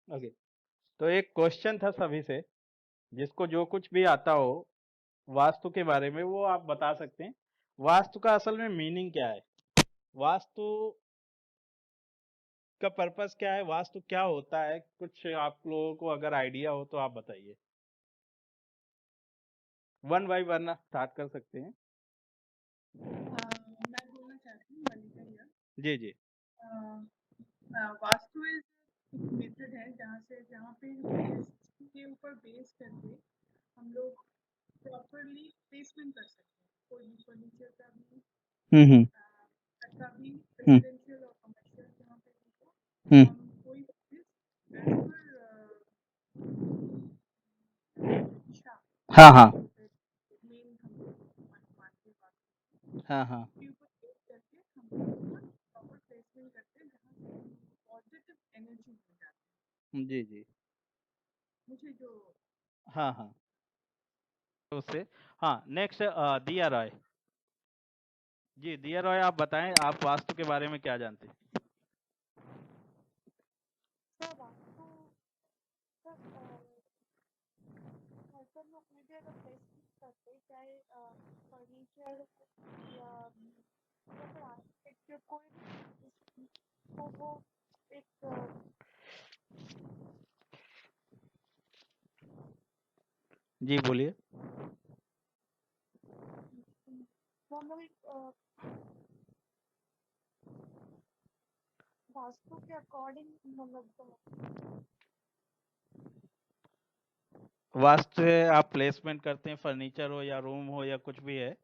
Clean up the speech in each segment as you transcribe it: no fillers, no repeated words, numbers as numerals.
Okay. तो एक question था सभी से, जिसको जो कुछ भी आता हो वास्तु के बारे में वो आप बता सकते हैं। वास्तु का असल में मीनिंग क्या है? वास्तु का पर्पस क्या है? वास्तु क्या होता है? कुछ आप लोगों को अगर आइडिया हो तो आप बताइए। वन बाय वन स्टार्ट कर सकते हैं। मैं बोलना चाहती हूँ मल्लिका हियर। जी जी। वास्तु इज एक मेथड है जहाँ पे के ऊपर बेस करके हम लोग प्रॉपरली प्लेसमेंट कर सकते हैं कोई भी फर्नीचर का भी, हम्म। घर का भी, हम्म। रेजिडेंशियल और कमर्शियल जहाँ पे हमको हम्म। हम कोई चीज एज पर दिशा हाँ हाँ। मेन हम लोग मानते हैं हाँ हाँ। उसके ऊपर बेस करके हम लोग उसका प्रॉपर प्लेसमेंट करते हैं जहाँ से हम लोग को पॉजिटिव एनर्जी मिल जाती है। जी जी। मुझे जो हाँ हाँ। तो उससे हाँ, नेक्स्ट दिया रॉय। जी दिया रॉय, आप बताएं, आप वास्तु के बारे में क्या जानते हैं? सर वास्तु सर घर लोग में भी अगर प्लेसमेंट करते चाहे फर्नीचर या फिर आर्किटेक्चर कोई भी तो वो एक जी बोलिए। वो हम लोग एक वास्तु के अकॉर्डिंग मतलब वास्तु है, आप प्लेसमेंट करते हैं, फर्नीचर हो या रूम हो या कुछ भी है,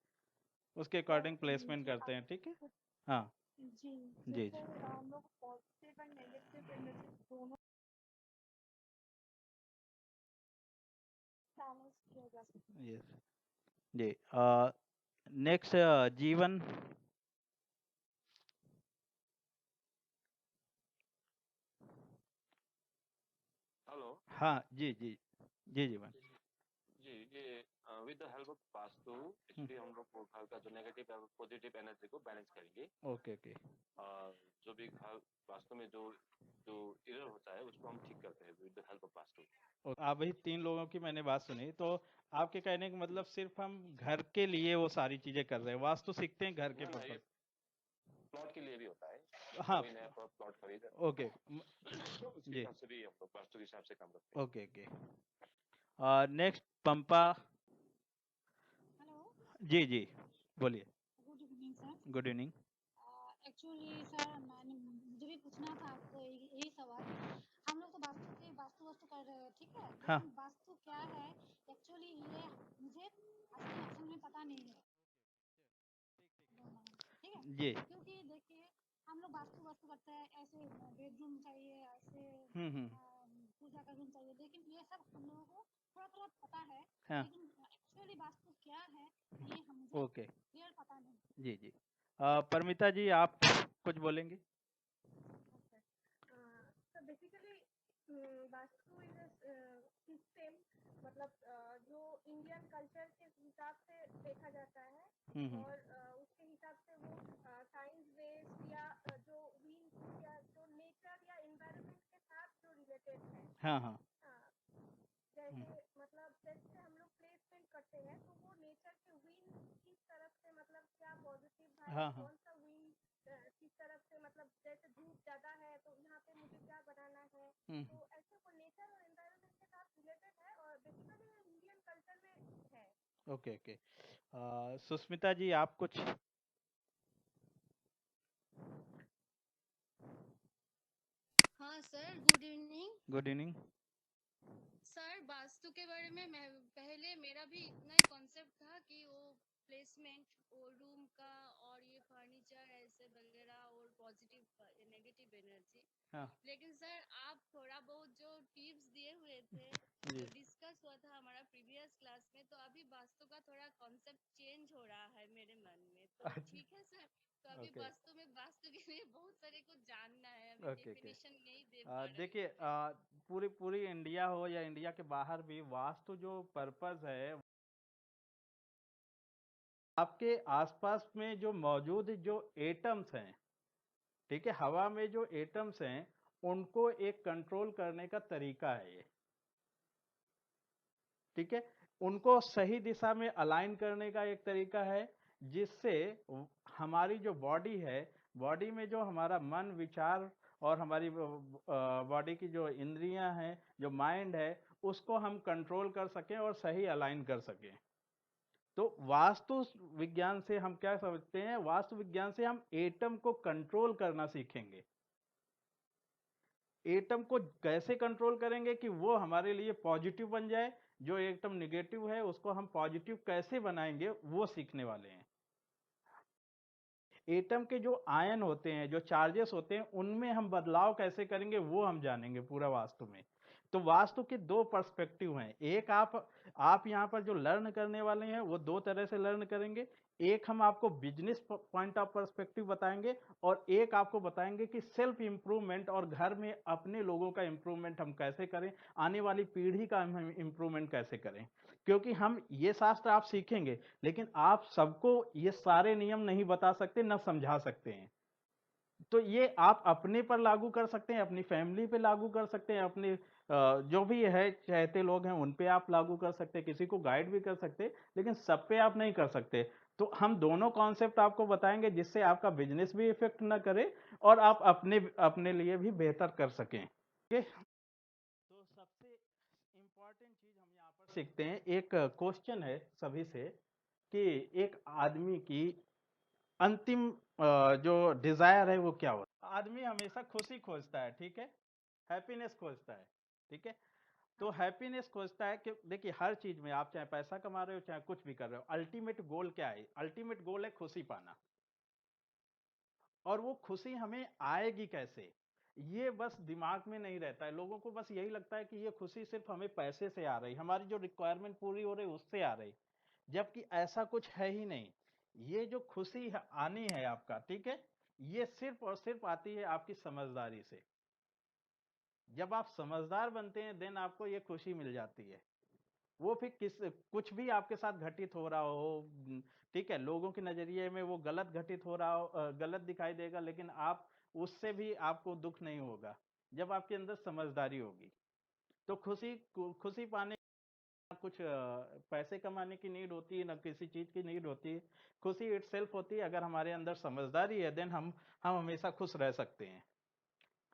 उसके अकॉर्डिंग प्लेसमेंट जी करते हैं, ठीक है। हाँ। जी जी जिससे जी। हम लोग पॉजिटिव एंड नेगेटिव एनर्जी दोनों बैलेंस किया जा सकता है। यस। जी। नेक्स्ट जीवन। हेलो। हाँ जी जी। जी जीवन। जी ये with the help of vastu actually हम लोग घर का जो नेगेटिव और पॉजिटिव एनर्जी को बैलेंस करेंगे। Okay okay. जो भी घर वास्तु में जो जो एरर होता है उसको हम ठीक करते हैं with the help of vastu. आप वही तीन लोगों की मैंने बात सुनी, तो आपके कहने का मतलब सिर्फ हम घर के लिए वो सारी चीजें कर रहे हैं, वास्तु सीखते हैं घर के ना ना ये पर्पज। प्लॉट के लिए भी होता है। हाँ। कोई नया प्लॉट खरीद ओके। तो उसके जी। हिसाब से भी हम लोग वास्तु के हिसाब से काम करते हैं। Okay okay. नेक्स्ट पंपा। हेलो जी जी बोलिए। Good evening sir. Good evening. Actually sir मैंने मुझे भी पूछना था आपको यही सवाल। हम लोग तो वास्तु वास्तु कर रहे हैं ठीक है हाँ। लेकिन वास्तु क्या है एक्चुअली ये मुझे असल में पता नहीं है ठीक है जी। क्योंकि देखिए हम लोग वास्तु वास्तु करते हैं ऐसे बेडरूम चाहिए ऐसे हम्म। पूजा का रूम चाहिए लेकिन ये सब हम लोगों को थोड़ा थोड़ा पता है हाँ। लेकिन एक्चुअली वास्तु क्या है ये मुझे ओके। क्लियर पता नहीं। जी जी। परमिता जी, आप कुछ बोलेंगे? Okay. So basically vastu is system मतलब जो इंडियन कल्चर के हिसाब से देखा जाता है हम्म। और उसके हिसाब से वो साइंस बेस्ड या जो विंड या जो नेचर या एनवायरनमेंट के साथ जो रिलेटेड है। हाँ हाँ। हाँ, जैसे मतलब जैसे हम लोग प्लेसमेंट करते हैं तो वो नेचर के विंड किस तरफ से मतलब क्या पॉजिटिव हाँ वाइब हाँ। कौन सा विंड किस तरफ से मतलब जैसे धूप ज्यादा है तो यहाँ पे मुझे क्या बनाना है हम्म। तो ऐसे वो नेचर और एनवायरनमेंट के साथ रिलेटेड है और बेसिकली इंडियन कल्चर में है। Okay okay. सुस्मिता जी, आप कुछ? हाँ sir, good evening. Good evening. Sir vastu के बारे में मैं पहले मेरा भी इतना ही कॉन्सेप्ट था कि वो प्लेसमेंट और रूम का और ये फर्नीचर ऐसे वगैरह और पॉजिटिव नेगेटिव एनर्जी। हाँ लेकिन सर आप थोड़ा बहुत जो टिप्स दिए हुए थे जी। जो डिस्कस हुआ था हमारा प्रीवियस क्लास में तो अभी वास्तु का थोड़ा कॉन्सेप्ट चेंज हो रहा है मेरे मन में तो अच्छा। ठीक है सर। तो अभी ओके वास्तु के लिए बहुत सारे कुछ जानना है अभी ओके ओके। डेफिनेशन नहीं दे पा रहे देखिए, हैं मैं। पूरी पूरी इंडिया हो या इंडिया के बाहर भी, वास्तु जो पर्पस है, आपके आसपास में जो मौजूद जो एटम्स हैं, ठीक है, हवा में जो एटम्स हैं, उनको एक कंट्रोल करने का तरीका है ये, ठीक है। उनको सही दिशा में अलाइन करने का एक तरीका है, जिससे हमारी जो बॉडी है, बॉडी में जो हमारा मन, विचार और हमारी बॉडी की जो इंद्रियां हैं, जो माइंड है, उसको हम कंट्रोल कर सकें और सही अलाइन कर सकें। तो वास्तु विज्ञान से हम क्या समझते हैं? वास्तु विज्ञान से हम एटम को कंट्रोल करना सीखेंगे। एटम को कैसे कंट्रोल करेंगे कि वो हमारे लिए पॉजिटिव बन जाए, जो एटम निगेटिव है उसको हम पॉजिटिव कैसे बनाएंगे, वो सीखने वाले हैं। एटम के जो आयन होते हैं, जो चार्जेस होते हैं, उनमें हम बदलाव कैसे करेंगे, वो हम जानेंगे पूरा वास्तु में। तो वास्तु के दो पर्सपेक्टिव हैं। एक आप यहाँ पर जो लर्न करने वाले हैं वो दो तरह से लर्न करेंगे। एक हम आपको बिजनेस पॉइंट ऑफ पर्सपेक्टिव बताएंगे, और एक आपको बताएंगे कि सेल्फ इंप्रूवमेंट और घर में अपने लोगों का इंप्रूवमेंट हम कैसे करें, आने वाली पीढ़ी का हम इंप्रूवमेंट कैसे करें। क्योंकि हम ये शास्त्र आप सीखेंगे, लेकिन आप सबको ये सारे नियम नहीं बता सकते, न समझा सकते हैं। तो ये आप अपने पर लागू कर सकते हैं, अपनी फैमिली पे लागू कर सकते हैं, अपने जो भी है चाहते लोग हैं उन पे आप लागू कर सकते हैं, किसी को गाइड भी कर सकते हैं, लेकिन सब पे आप नहीं कर सकते। तो हम दोनों कॉन्सेप्ट आपको बताएंगे, जिससे आपका बिजनेस भी इफेक्ट ना करे और आप अपने अपने लिए भी बेहतर कर सकें। ठीक है? तो सबसे इम्पोर्टेंट चीज हम यहाँ पर सीखते हैं, एक क्वेश्चन है सभी से कि एक आदमी की अंतिम जो डिजायर है वो क्या होता है। आदमी हमेशा खुशी खोजता है, ठीक है, हैप्पीनेस खोजता है, ठीक है। तो हैप्पीनेस खोजता है कि देखिए, हर चीज में आप चाहे पैसा कमा रहे हो चाहे कुछ भी कर रहे हो, अल्टीमेट गोल क्या है? अल्टीमेट गोल है खुशी पाना। और वो खुशी हमें आएगी कैसे, ये बस दिमाग में नहीं रहता है। लोगों को बस यही लगता है कि ये खुशी सिर्फ हमें पैसे से आ रही, हमारी जो रिक्वायरमेंट पूरी हो रही उससे आ रही, जबकि ऐसा कुछ है ही नहीं। ये जो खुशी आनी है आपका, ठीक है, ये सिर्फ और सिर्फ आती है आपकी समझदारी से। जब आप समझदार बनते हैं देन आपको ये खुशी मिल जाती है। वो फिर कुछ भी आपके साथ घटित हो रहा हो, ठीक है, लोगों के नजरिए में वो गलत घटित हो रहा हो, गलत दिखाई देगा, लेकिन आप उससे भी आपको दुख नहीं होगा जब आपके अंदर समझदारी होगी। तो खुशी पाने ना कुछ पैसे कमाने की नीड होती है, ना किसी चीज की नीड होती है। खुशी इटसेल्फ होती है। अगर हमारे अंदर समझदारी है देन हम हमेशा खुश रह सकते हैं।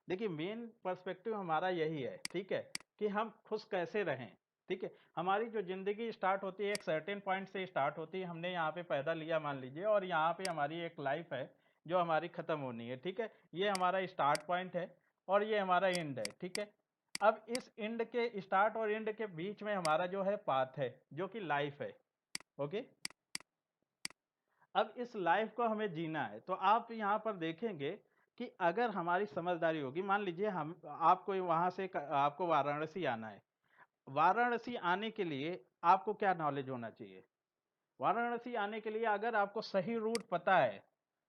देखिए, मेन पर्सपेक्टिव हमारा यही है, ठीक है, कि हम खुश कैसे रहें। ठीक है, हमारी जो जिंदगी स्टार्ट होती है एक सर्टेन पॉइंट से स्टार्ट होती है। हमने यहाँ पे पैदा लिया मान लीजिए, और यहाँ पे हमारी एक लाइफ है जो हमारी खत्म होनी है, ठीक है। ये हमारा स्टार्ट पॉइंट है और ये हमारा एंड है, ठीक है। अब इस एंड के, स्टार्ट और एंड के बीच में हमारा जो है पाथ है, जो कि लाइफ है। ओके, अब इस लाइफ को हमें जीना है। तो आप यहाँ पर देखेंगे कि अगर हमारी समझदारी होगी, मान लीजिए हम आपको वहां से आपको वाराणसी आना है। वाराणसी आने के लिए आपको क्या नॉलेज होना चाहिए? वाराणसी आने के लिए अगर आपको सही रूट पता है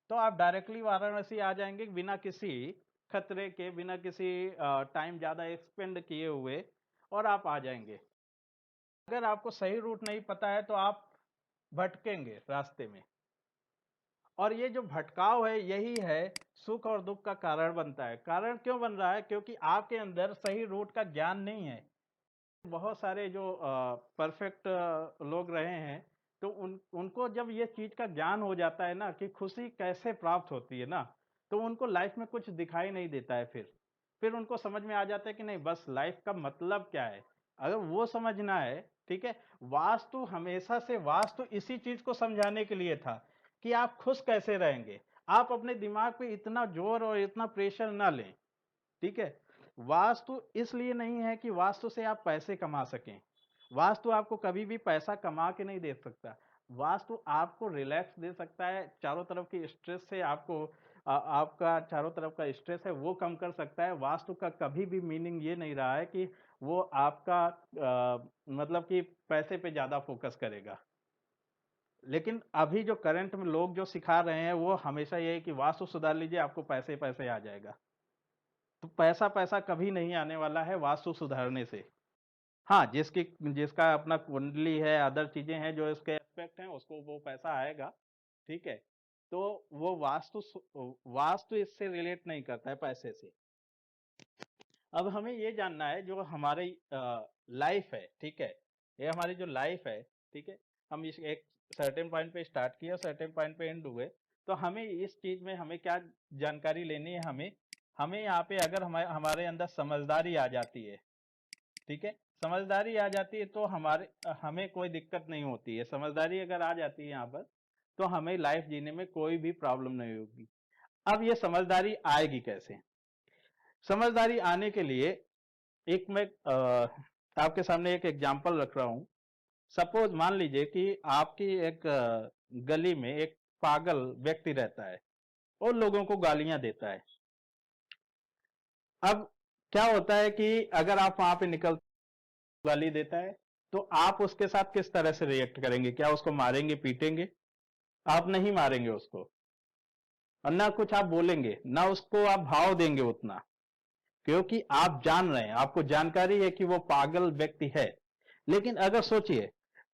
तो आप डायरेक्टली वाराणसी आ जाएंगे, बिना किसी खतरे के, बिना किसी टाइम ज्यादा एक्सपेंड किए हुए, और आप आ जाएंगे। अगर आपको सही रूट नहीं पता है तो आप भटकेंगे रास्ते में। और ये जो भटकाव है यही है सुख और दुख का कारण बनता है। कारण क्यों बन रहा है? क्योंकि आपके अंदर सही रूट का ज्ञान नहीं है। बहुत सारे जो परफेक्ट लोग रहे हैं, तो उनको जब ये चीज का ज्ञान हो जाता है ना कि खुशी कैसे प्राप्त होती है ना, तो उनको लाइफ में कुछ दिखाई नहीं देता है। फिर उनको समझ में आ जाता है कि नहीं, बस लाइफ का मतलब क्या है, अगर वो समझना है। ठीक है, वास्तु हमेशा से, वास्तु इसी चीज को समझाने के लिए था कि आप खुश कैसे रहेंगे। आप अपने दिमाग पे इतना जोर और इतना प्रेशर ना लें, ठीक है। वास्तु इसलिए नहीं है कि वास्तु से आप पैसे कमा सकें। वास्तु आपको कभी भी पैसा कमा के नहीं दे सकता। वास्तु आपको रिलैक्स दे सकता है, चारों तरफ की स्ट्रेस से आपको आपका चारों तरफ का स्ट्रेस है वो कम कर सकता है। वास्तु का कभी भी मीनिंग ये नहीं रहा है कि वो आपका मतलब कि पैसे पे ज्यादा फोकस करेगा। लेकिन अभी जो करंट में लोग जो सिखा रहे हैं वो हमेशा ये है कि वास्तु सुधार लीजिए, आपको पैसे पैसे आ जाएगा। तो पैसा पैसा कभी नहीं आने वाला है वास्तु सुधारने से। हाँ, जिसका अपना कुंडली है, अदर चीजें हैं जो इसके एस्पेक्ट हैं, उसको वो पैसा आएगा, ठीक है। तो वो वास्तु इससे रिलेट नहीं करता है पैसे से। अब हमें ये जानना है जो हमारी लाइफ है, ठीक है, ये हमारी जो लाइफ है, ठीक है, हम इस एक सर्टेन पॉइंट पे स्टार्ट किया, सर्टेन पॉइंट पे एंड हुए, तो हमें इस चीज में हमें क्या जानकारी लेनी है, हमें हमें यहाँ पे अगर हमारे अंदर समझदारी आ जाती है, ठीक है, समझदारी आ जाती है तो हमें कोई दिक्कत नहीं होती है। समझदारी अगर आ जाती है यहाँ पर तो हमें लाइफ जीने में कोई भी प्रॉब्लम नहीं होगी। अब ये समझदारी आएगी कैसे? समझदारी आने के लिए एक मैं आपके सामने एक एग्जांपल रख रहा हूं। सपोज मान लीजिए कि आपकी एक गली में एक पागल व्यक्ति रहता है और लोगों को गालियां देता है। अब क्या होता है कि अगर आप वहां पे निकल गाली देता है तो आप उसके साथ किस तरह से रिएक्ट करेंगे? क्या उसको मारेंगे, पीटेंगे? आप नहीं मारेंगे उसको, और ना कुछ आप बोलेंगे, ना उसको आप भाव देंगे उतना, क्योंकि आप जान रहे हैं, आपको जानकारी है कि वो पागल व्यक्ति है। लेकिन अगर सोचिए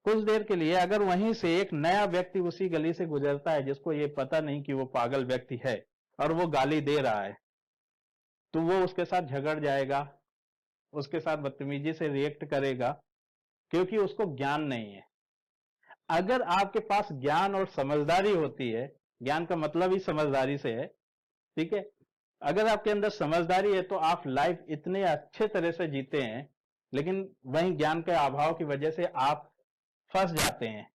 कुछ देर के लिए अगर वहीं से एक नया व्यक्ति उसी गली से गुजरता है जिसको ये पता नहीं कि वो पागल व्यक्ति है और वो गाली दे रहा है, तो वो उसके साथ झगड़ जाएगा, उसके साथ बदतमीजी से रिएक्ट करेगा, क्योंकि उसको ज्ञान नहीं है। अगर आपके पास ज्ञान और समझदारी होती है, ज्ञान का मतलब ही समझदारी से है, ठीक है, अगर आपके अंदर समझदारी है तो आप लाइफ इतने अच्छे तरह से जीते हैं, लेकिन वहीं ज्ञान के अभाव की वजह से आप फंस जाते हैं।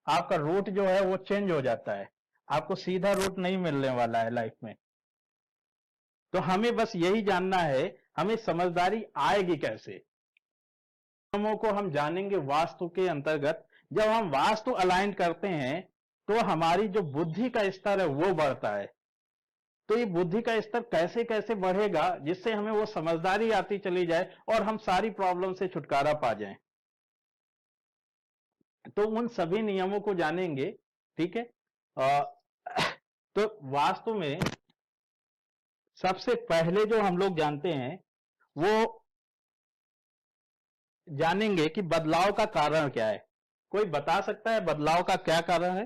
आपका रूट जो है वो चेंज हो जाता है, आपको सीधा रूट नहीं मिलने वाला है लाइफ में। तो हमें बस यही जानना है, हमें समझदारी आएगी कैसे? नियमों को हम जानेंगे वास्तु के अंतर्गत। जब हम वास्तु अलाइन करते हैं तो हमारी जो बुद्धि का स्तर है वो बढ़ता है। तो ये बुद्धि का स्तर कैसे कैसे बढ़ेगा जिससे हमें वो समझदारी आती चली जाए और हम सारी प्रॉब्लम से छुटकारा पा जाएं। तो उन सभी नियमों को जानेंगे, ठीक है। तो वास्तु में सबसे पहले जो हम लोग जानते हैं वो जानेंगे कि बदलाव का कारण क्या है। कोई बता सकता है बदलाव का क्या कारण है?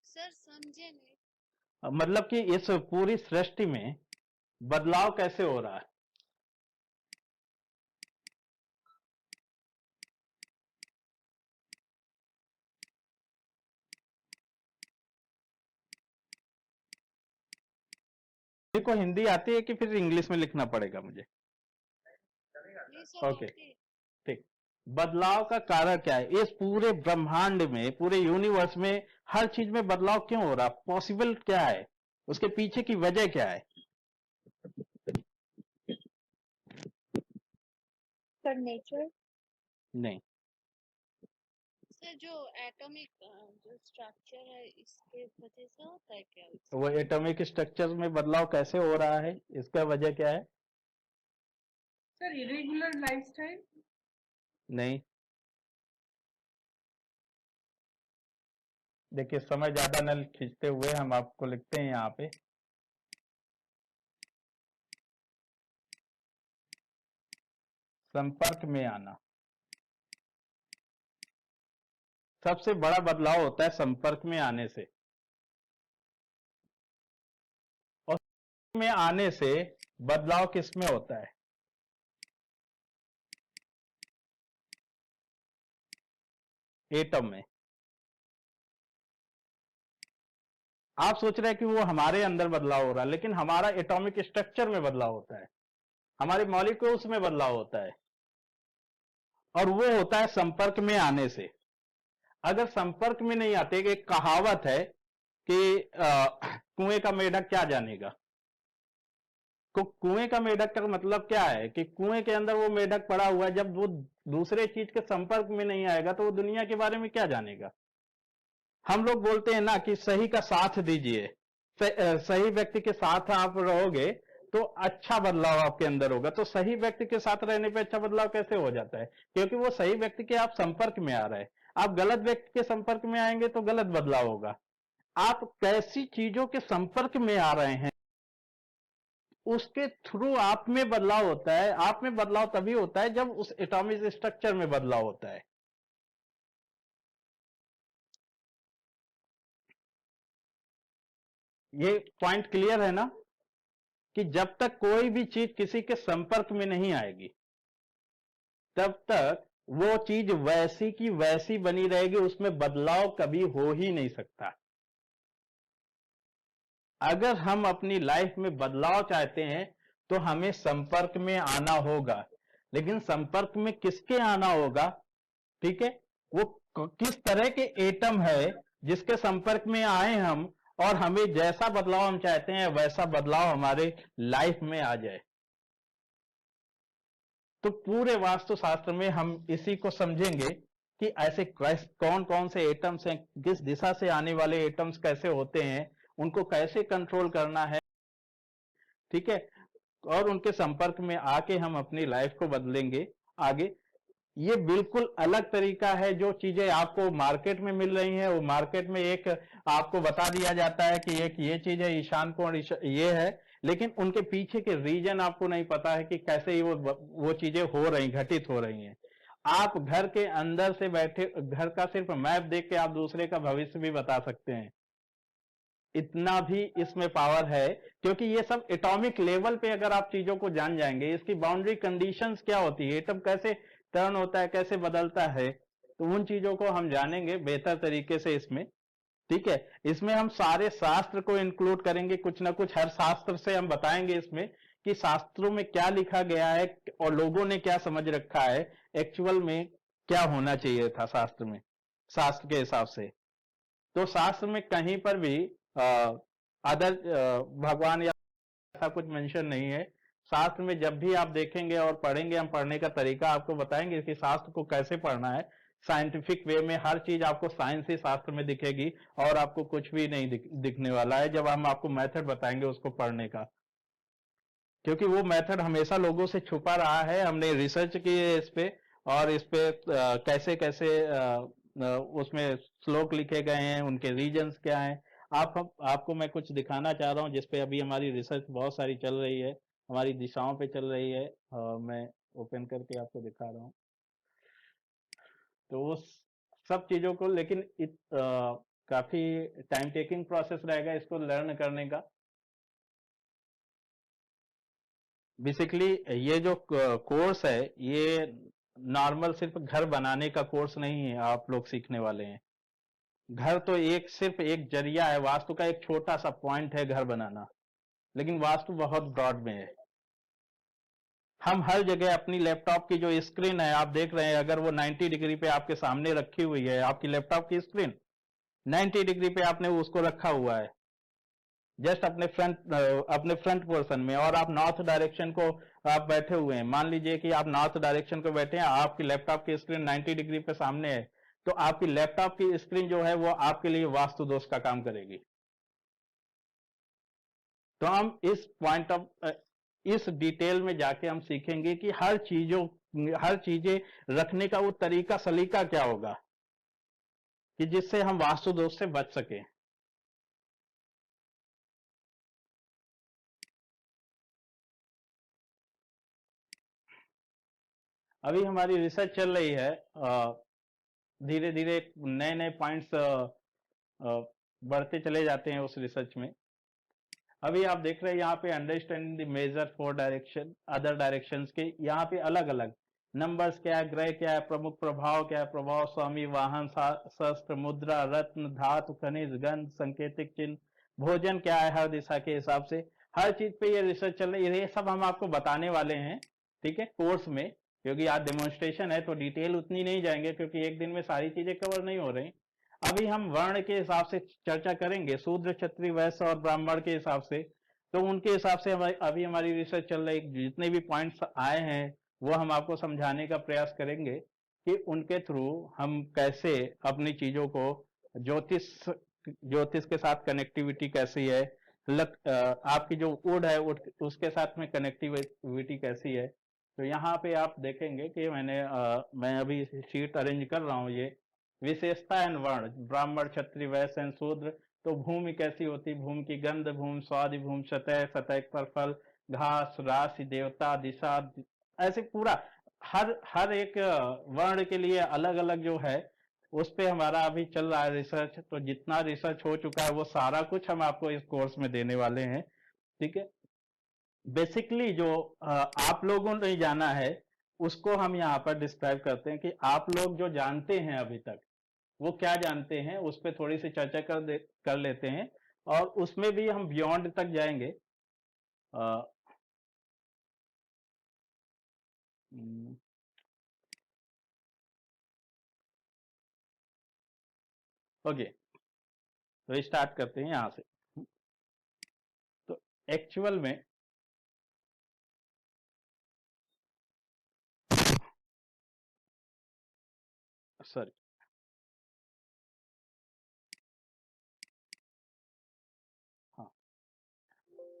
सर समझे नहीं। मतलब कि इस पूरी सृष्टि में बदलाव कैसे हो रहा है? को हिंदी आती है कि फिर इंग्लिश में लिखना पड़ेगा मुझे? नहीं सर ओके, आते हैं। ठीक। बदलाव का कारण क्या है? इस पूरे ब्रह्मांड में, पूरे यूनिवर्स में हर चीज में बदलाव क्यों हो रहा? पॉसिबल क्या है? उसके पीछे की वजह क्या है? Sir nature. नहीं, सर जो एटॉमिक जो स्ट्रक्चर है इसके वजह से होता है क्या? वो एटॉमिक स्ट्रक्चर में बदलाव कैसे हो रहा है, इसका वजह क्या है? Sir irregular lifestyle. नहीं, देखिए समय ज्यादा न खींचते हुए हम आपको लिखते हैं यहाँ पे। संपर्क में आना सबसे बड़ा बदलाव होता है संपर्क में आने से। और में आने से बदलाव किस में होता है? एटम में। आप सोच रहे हैं कि वो हमारे अंदर बदलाव हो रहा है, लेकिन हमारा एटॉमिक स्ट्रक्चर में बदलाव होता है, हमारे मॉलिक्यूल्स में बदलाव होता है, और वो होता है संपर्क में आने से। अगर संपर्क में नहीं आते, एक कहावत है कि कुएं का मेढक क्या जानेगा। तो कुएं का मेढक का मतलब क्या है कि कुएं के अंदर वो मेढक पड़ा हुआ है, जब वो दूसरे चीज के संपर्क में नहीं आएगा तो वो दुनिया के बारे में क्या जानेगा। हम लोग बोलते हैं ना कि सही का साथ दीजिए, सही व्यक्ति के साथ आप रहोगे तो अच्छा बदलाव आपके अंदर होगा। तो सही व्यक्ति के साथ रहने पे अच्छा बदलाव कैसे हो जाता है? क्योंकि वो सही व्यक्ति के आप संपर्क में आ रहे हैं। आप गलत व्यक्ति के संपर्क में आएंगे तो गलत बदलाव होगा। आप कैसी चीजों के संपर्क में आ रहे हैं उसके थ्रू आप में बदलाव होता है। आप में बदलाव तभी होता है जब उस एटॉमिक स्ट्रक्चर में बदलाव होता है। ये पॉइंट क्लियर है ना, कि जब तक कोई भी चीज किसी के संपर्क में नहीं आएगी तब तक वो चीज वैसी की वैसी बनी रहेगी, उसमें बदलाव कभी हो ही नहीं सकता। अगर हम अपनी लाइफ में बदलाव चाहते हैं तो हमें संपर्क में आना होगा, लेकिन संपर्क में किसके आना होगा, ठीक है, वो किस तरह के एटम है जिसके संपर्क में आए हम, और हमें जैसा बदलाव हम चाहते हैं वैसा बदलाव हमारे लाइफ में आ जाए। तो पूरे वास्तुशास्त्र में हम इसी को समझेंगे कि ऐसे कौन कौन से एटम्स हैं, किस दिशा से आने वाले एटम्स कैसे होते हैं, उनको कैसे कंट्रोल करना है, ठीक है, और उनके संपर्क में आके हम अपनी लाइफ को बदलेंगे आगे। ये बिल्कुल अलग तरीका है। जो चीजें आपको मार्केट में मिल रही हैं, वो मार्केट में एक आपको बता दिया जाता है कि एक ये चीज है, ईशान कोण ये है, लेकिन उनके पीछे के रीजन आपको नहीं पता है कि कैसे ये वो चीजें हो रही, घटित हो रही हैं। आप घर के अंदर से बैठे घर का सिर्फ मैप देख के आप दूसरे का भविष्य भी बता सकते हैं, इतना भी इसमें पावर है। क्योंकि ये सब एटॉमिक लेवल पे अगर आप चीजों को जान जाएंगे, इसकी बाउंड्री कंडीशंस क्या होती है, एटम कैसे टर्न होता है, कैसे बदलता है, तो उन चीजों को हम जानेंगे बेहतर तरीके से इसमें, ठीक है। इसमें हम सारे शास्त्र को इंक्लूड करेंगे, कुछ ना कुछ हर शास्त्र से हम बताएंगे इसमें कि शास्त्रों में क्या लिखा गया है और लोगों ने क्या समझ रखा है, एक्चुअल में क्या होना चाहिए था शास्त्र में, शास्त्र के हिसाब से। तो शास्त्र में कहीं पर भी अदर भगवान या ऐसा कुछ मेंशन नहीं है। शास्त्र में जब भी आप देखेंगे और पढ़ेंगे, हम पढ़ने का तरीका आपको बताएंगे कि शास्त्र को कैसे पढ़ना है, साइंटिफिक वे में। हर चीज आपको साइंस ही शास्त्र में दिखेगी और आपको कुछ भी नहीं दिखने वाला है जब हम आपको मेथड बताएंगे उसको पढ़ने का, क्योंकि वो मेथड हमेशा लोगों से छुपा रहा है। हमने रिसर्च की है इस पे, और इस पे कैसे कैसे उसमें श्लोक लिखे गए हैं, उनके रीजंस क्या हैं। आपको मैं कुछ दिखाना चाह रहा हूँ जिसपे अभी हमारी रिसर्च बहुत सारी चल रही है, हमारी दिशाओं पे चल रही है। मैं ओपन करके आपको दिखा रहा हूँ। तो वो सब चीजों को, लेकिन काफी टाइम टेकिंग प्रोसेस रहेगा इसको लर्न करने का। बेसिकली ये जो कोर्स है ये नॉर्मल सिर्फ घर बनाने का कोर्स नहीं है आप लोग सीखने वाले हैं। घर तो एक सिर्फ एक जरिया है, वास्तु का एक छोटा सा पॉइंट है घर बनाना, लेकिन वास्तु बहुत ब्रॉड में है। हम हर जगह अपनी लैपटॉप की जो स्क्रीन है आप देख रहे हैं, अगर वो 90 डिग्री पे आपके सामने रखी हुई है, आपकी लैपटॉप की स्क्रीन 90 डिग्री पे आपने उसको रखा हुआ है जस्ट अपने फ्रंट पोर्शन में, और आप नॉर्थ डायरेक्शन को आप बैठे हुए हैं। मान लीजिए कि आप नॉर्थ डायरेक्शन को बैठे हैं, आपकी लैपटॉप की स्क्रीन 90 डिग्री पे सामने है, तो आपकी लैपटॉप की स्क्रीन जो है वो आपके लिए वास्तु दोष का काम करेगी। तो हम इस पॉइंट ऑफ इस डिटेल में जाके हम सीखेंगे कि हर चीजें रखने का वो तरीका सलीका क्या होगा कि जिससे हम वास्तु दोष से बच सके। अभी हमारी रिसर्च चल रही है, धीरे धीरे नए नए पॉइंट्स बढ़ते चले जाते हैं उस रिसर्च में। अभी आप देख रहे हैं यहाँ पे understanding the major for direction other directions के, यहाँ पे अलग अलग नंबर्स क्या है, ग्रह क्या है, प्रमुख प्रभाव क्या है, प्रभाव स्वामी, वाहन, शस्त्र, मुद्रा, रत्न, धातु, खनिज, गंध, संकेतिक चिन्ह, भोजन क्या है हर दिशा के हिसाब से। हर चीज पे ये रिसर्च चल रही है, ये सब हम आपको बताने वाले हैं, ठीक है, कोर्स में। क्योंकि आज डेमोन्स्ट्रेशन है तो डिटेल उतनी नहीं जाएंगे, क्योंकि एक दिन में सारी चीजें कवर नहीं हो रही। अभी हम वर्ण के हिसाब से चर्चा करेंगे, शूद्र, क्षत्रिय, वैश्य और ब्राह्मण के हिसाब से। तो उनके हिसाब से अभी हमारी रिसर्च चल रही, जितने भी पॉइंट्स आए हैं वो हम आपको समझाने का प्रयास करेंगे कि उनके थ्रू हम कैसे अपनी चीजों को, ज्योतिष के साथ कनेक्टिविटी कैसी है, आपकी जो वुड है उसके साथ में कनेक्टिविटी कैसी है। तो यहाँ पे आप देखेंगे कि मैं अभी शीट अरेंज कर रहा हूँ। ये विशेषता एंड वर्ण, ब्राह्मण, क्षत्रिय, वैश्य एंड शूद्र। तो भूमि कैसी होती, भूमि की गंध, भूमि स्वादि, भूमि सतह, सतह पर फल, घास, राशि, देवता, दिशा, ऐसे पूरा हर हर एक वर्ण के लिए अलग अलग जो है उस पे हमारा अभी चल रहा है रिसर्च। तो जितना रिसर्च हो चुका है वो सारा कुछ हम आपको इस कोर्स में देने वाले हैं, ठीक है। बेसिकली जो आप लोगों ने जाना है उसको हम यहाँ पर डिस्क्राइब करते हैं कि आप लोग जो जानते हैं अभी तक वो क्या जानते हैं, उस पर थोड़ी सी चर्चा कर लेते हैं। और उसमें भी हम बियॉन्ड तक जाएंगे। ओके, तो स्टार्ट करते हैं यहाँ से। तो एक्चुअल में सॉरी, हाँ,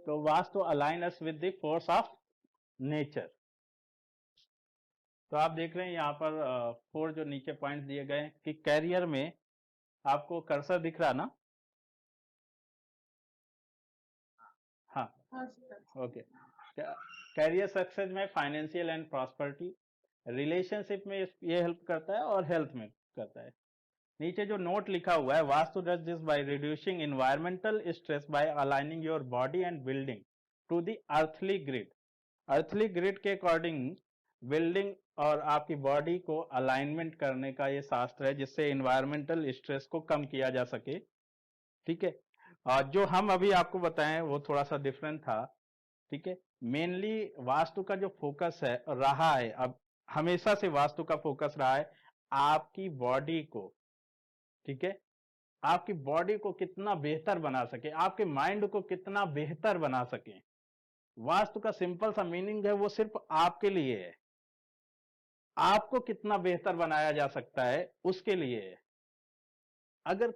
तो vastu align us with the force of nature. तो आप देख रहे हैं यहाँ पर 4 जो नीचे पॉइंट दिए गए हैं कि कैरियर में, आपको कर्सर दिख रहा ना? हाँ, हाँ सर। ओके। कैरियर सक्सेस में फाइनेंशियल एंड प्रॉस्पेरिटी, रिलेशनशिप में ये हेल्प करता है और हेल्थ में करता है। नीचे जो नोट लिखा हुआ है, Vastu does this by reducing environmental stress by aligning your body and building to the earthly grid. Earthly grid के अकॉर्डिंग बिल्डिंग और आपकी बॉडी को अलाइनमेंट करने का ये शास्त्र है, जिससे एनवायरमेंटल स्ट्रेस को कम किया जा सके, ठीक है। और जो हम अभी आपको बताएं वो थोड़ा सा डिफरेंट था, ठीक है। मेनली वास्तु का जो फोकस है रहा है, अब हमेशा से वास्तु का फोकस रहा है आपकी बॉडी को, ठीक है, आपकी बॉडी को कितना बेहतर बना सके, आपके माइंड को कितना बेहतर बना सके। वास्तु का सिंपल सा मीनिंग है, वो सिर्फ आपके लिए है। आपको कितना बेहतर बनाया जा सकता है उसके लिए है। अगर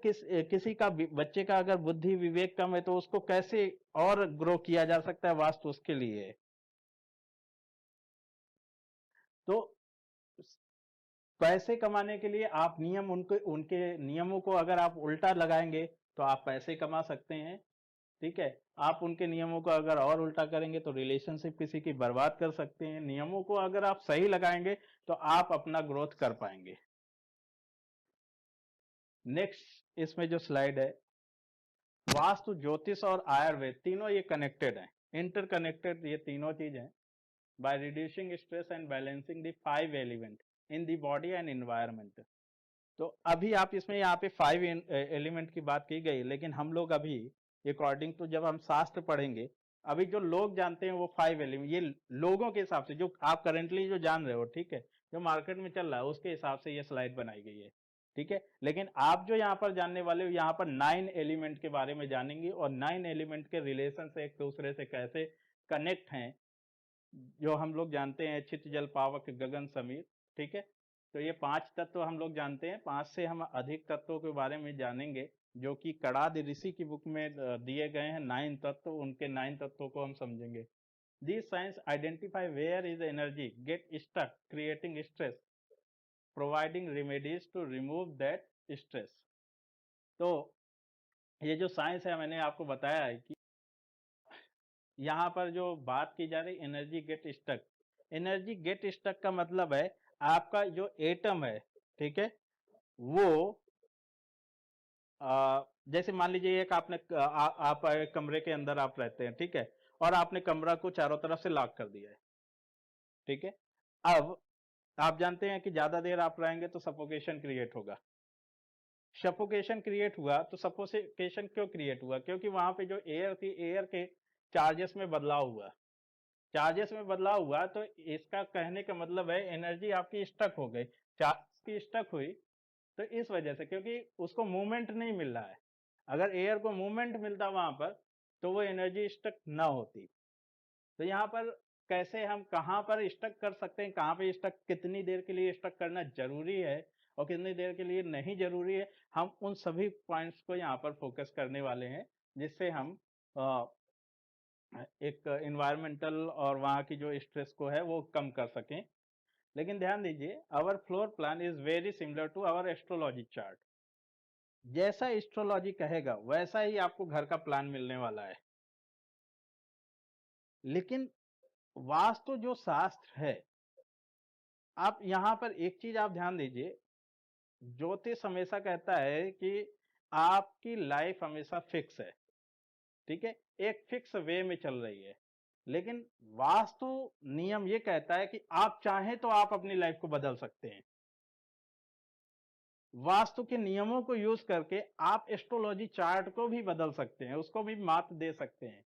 किसी का बच्चे का अगर बुद्धि विवेक कम है तो उसको कैसे और ग्रो किया जा सकता है, वास्तु उसके लिए है। तो पैसे कमाने के लिए आप नियम, उनके उनके नियमों को अगर आप उल्टा लगाएंगे तो आप पैसे कमा सकते हैं, ठीक है। आप उनके नियमों को अगर और उल्टा करेंगे तो रिलेशनशिप किसी की बर्बाद कर सकते हैं। नियमों को अगर आप सही लगाएंगे तो आप अपना ग्रोथ कर पाएंगे। नेक्स्ट इसमें जो स्लाइड है, वास्तु, ज्योतिष और आयुर्वेद तीनों ये कनेक्टेड हैं, इंटरकनेक्टेड ये तीनों चीज हैं। By reducing stress and balancing the 5 element in the body and environment. तो अभी आप इसमें यहाँ पे 5 एलिमेंट की बात की गई, लेकिन हम लोग अभी अकॉर्डिंग टू जब हम शास्त्र पढ़ेंगे, अभी जो लोग जानते हैं वो 5 एलिमेंट, ये लोगों के हिसाब से जो आप करेंटली जो जान रहे हो, ठीक है, जो मार्केट में चल रहा है उसके हिसाब से ये स्लाइड बनाई गई है, ठीक है। लेकिन आप जो यहाँ पर जानने वाले हो, यहाँ पर 9 एलिमेंट के बारे में जानेंगे और 9 एलिमेंट के रिलेशन से एक दूसरे से कैसे कनेक्ट हैं, जो हम लोग जानते हैं चित्त जल पावक गगन समीर, ठीक है। तो ये 5 तत्व हम लोग जानते हैं, 5 से हम अधिक तत्वों के बारे में जानेंगे जो कि कड़ाद ऋषि की बुक में दिए गए हैं 9 तत्व, उनके 9 तत्वों को हम समझेंगे। These signs identify where is the energy get stuck creating stress, providing remedies to remove that stress। तो ये जो साइंस है मैंने आपको बताया है कि यहाँ पर जो बात की जा रही energy get stuck, energy get stuck का मतलब है आपका जो एटम है, ठीक है, वो जैसे मान लीजिए एक आपने आप एक कमरे के अंदर आप रहते हैं, ठीक है, और आपने कमरा को चारों तरफ से लॉक कर दिया है, ठीक है। अब आप जानते हैं कि ज्यादा देर आप रहेंगे तो सफोकेशन क्रिएट होगा। सफोकेशन क्रिएट हुआ तो सफोकेशन क्यों क्रिएट हुआ? क्योंकि वहां पे जो एयर थी, एयर के चार्जेस में बदलाव हुआ, चार्जेस में बदलाव हुआ। तो इसका कहने का मतलब है एनर्जी आपकी स्टक हो गई, चार्ज की स्टक हुई, तो इस वजह से, क्योंकि उसको मूवमेंट नहीं मिल रहा है। अगर एयर को मूवमेंट मिलता वहां पर तो वो एनर्जी स्टक ना होती। तो यहाँ पर कैसे हम कहाँ पर स्टक कर सकते हैं, कहाँ पे स्टक, कितनी देर के लिए स्टक करना जरूरी है और कितनी देर के लिए नहीं जरूरी है, हम उन सभी पॉइंट्स को यहाँ पर फोकस करने वाले हैं, जिससे हम एक एनवायरमेंटल और वहाँ की जो स्ट्रेस को है वो कम कर सकें। लेकिन ध्यान दीजिए, our floor plan is very similar to our astrology chart. जैसा एस्ट्रोलॉजी कहेगा वैसा ही आपको घर का प्लान मिलने वाला है। लेकिन वास्तु जो शास्त्र है, आप यहां पर एक चीज आप ध्यान दीजिए, ज्योतिष हमेशा कहता है कि आपकी लाइफ हमेशा फिक्स है, ठीक है, एक फिक्स वे में चल रही है। लेकिन वास्तु नियम ये कहता है कि आप चाहें तो आप अपनी लाइफ को बदल सकते हैं। वास्तु के नियमों को यूज करके आप एस्ट्रोलॉजी चार्ट को भी बदल सकते हैं, उसको भी मात दे सकते हैं।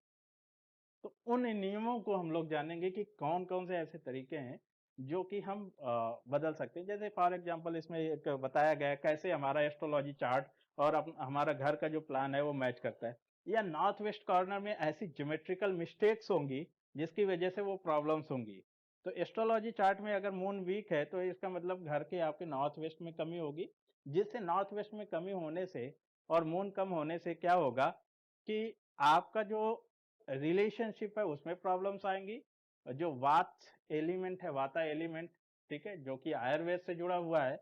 तो उन नियमों को हम लोग जानेंगे कि कौन कौन से ऐसे तरीके हैं जो कि हम बदल सकते हैं। जैसे फॉर एग्जांपल इसमें एक बताया गया है कैसे हमारा एस्ट्रोलॉजी चार्ट और हमारा घर का जो प्लान है वो मैच करता है। या नॉर्थ वेस्ट कॉर्नर में ऐसी ज्योमेट्रिकल मिस्टेक्स होंगी जिसकी वजह से वो प्रॉब्लम्स होंगी। तो एस्ट्रोलॉजी चार्ट में अगर मून वीक है तो इसका मतलब घर के आपके नॉर्थ वेस्ट में कमी होगी, जिससे नॉर्थ वेस्ट में कमी होने से और मून कम होने से क्या होगा कि आपका जो रिलेशनशिप है उसमें प्रॉब्लम्स आएंगी। जो वात एलिमेंट है, वाता एलिमेंट, ठीक है, जो कि आयुर्वेद से जुड़ा हुआ है,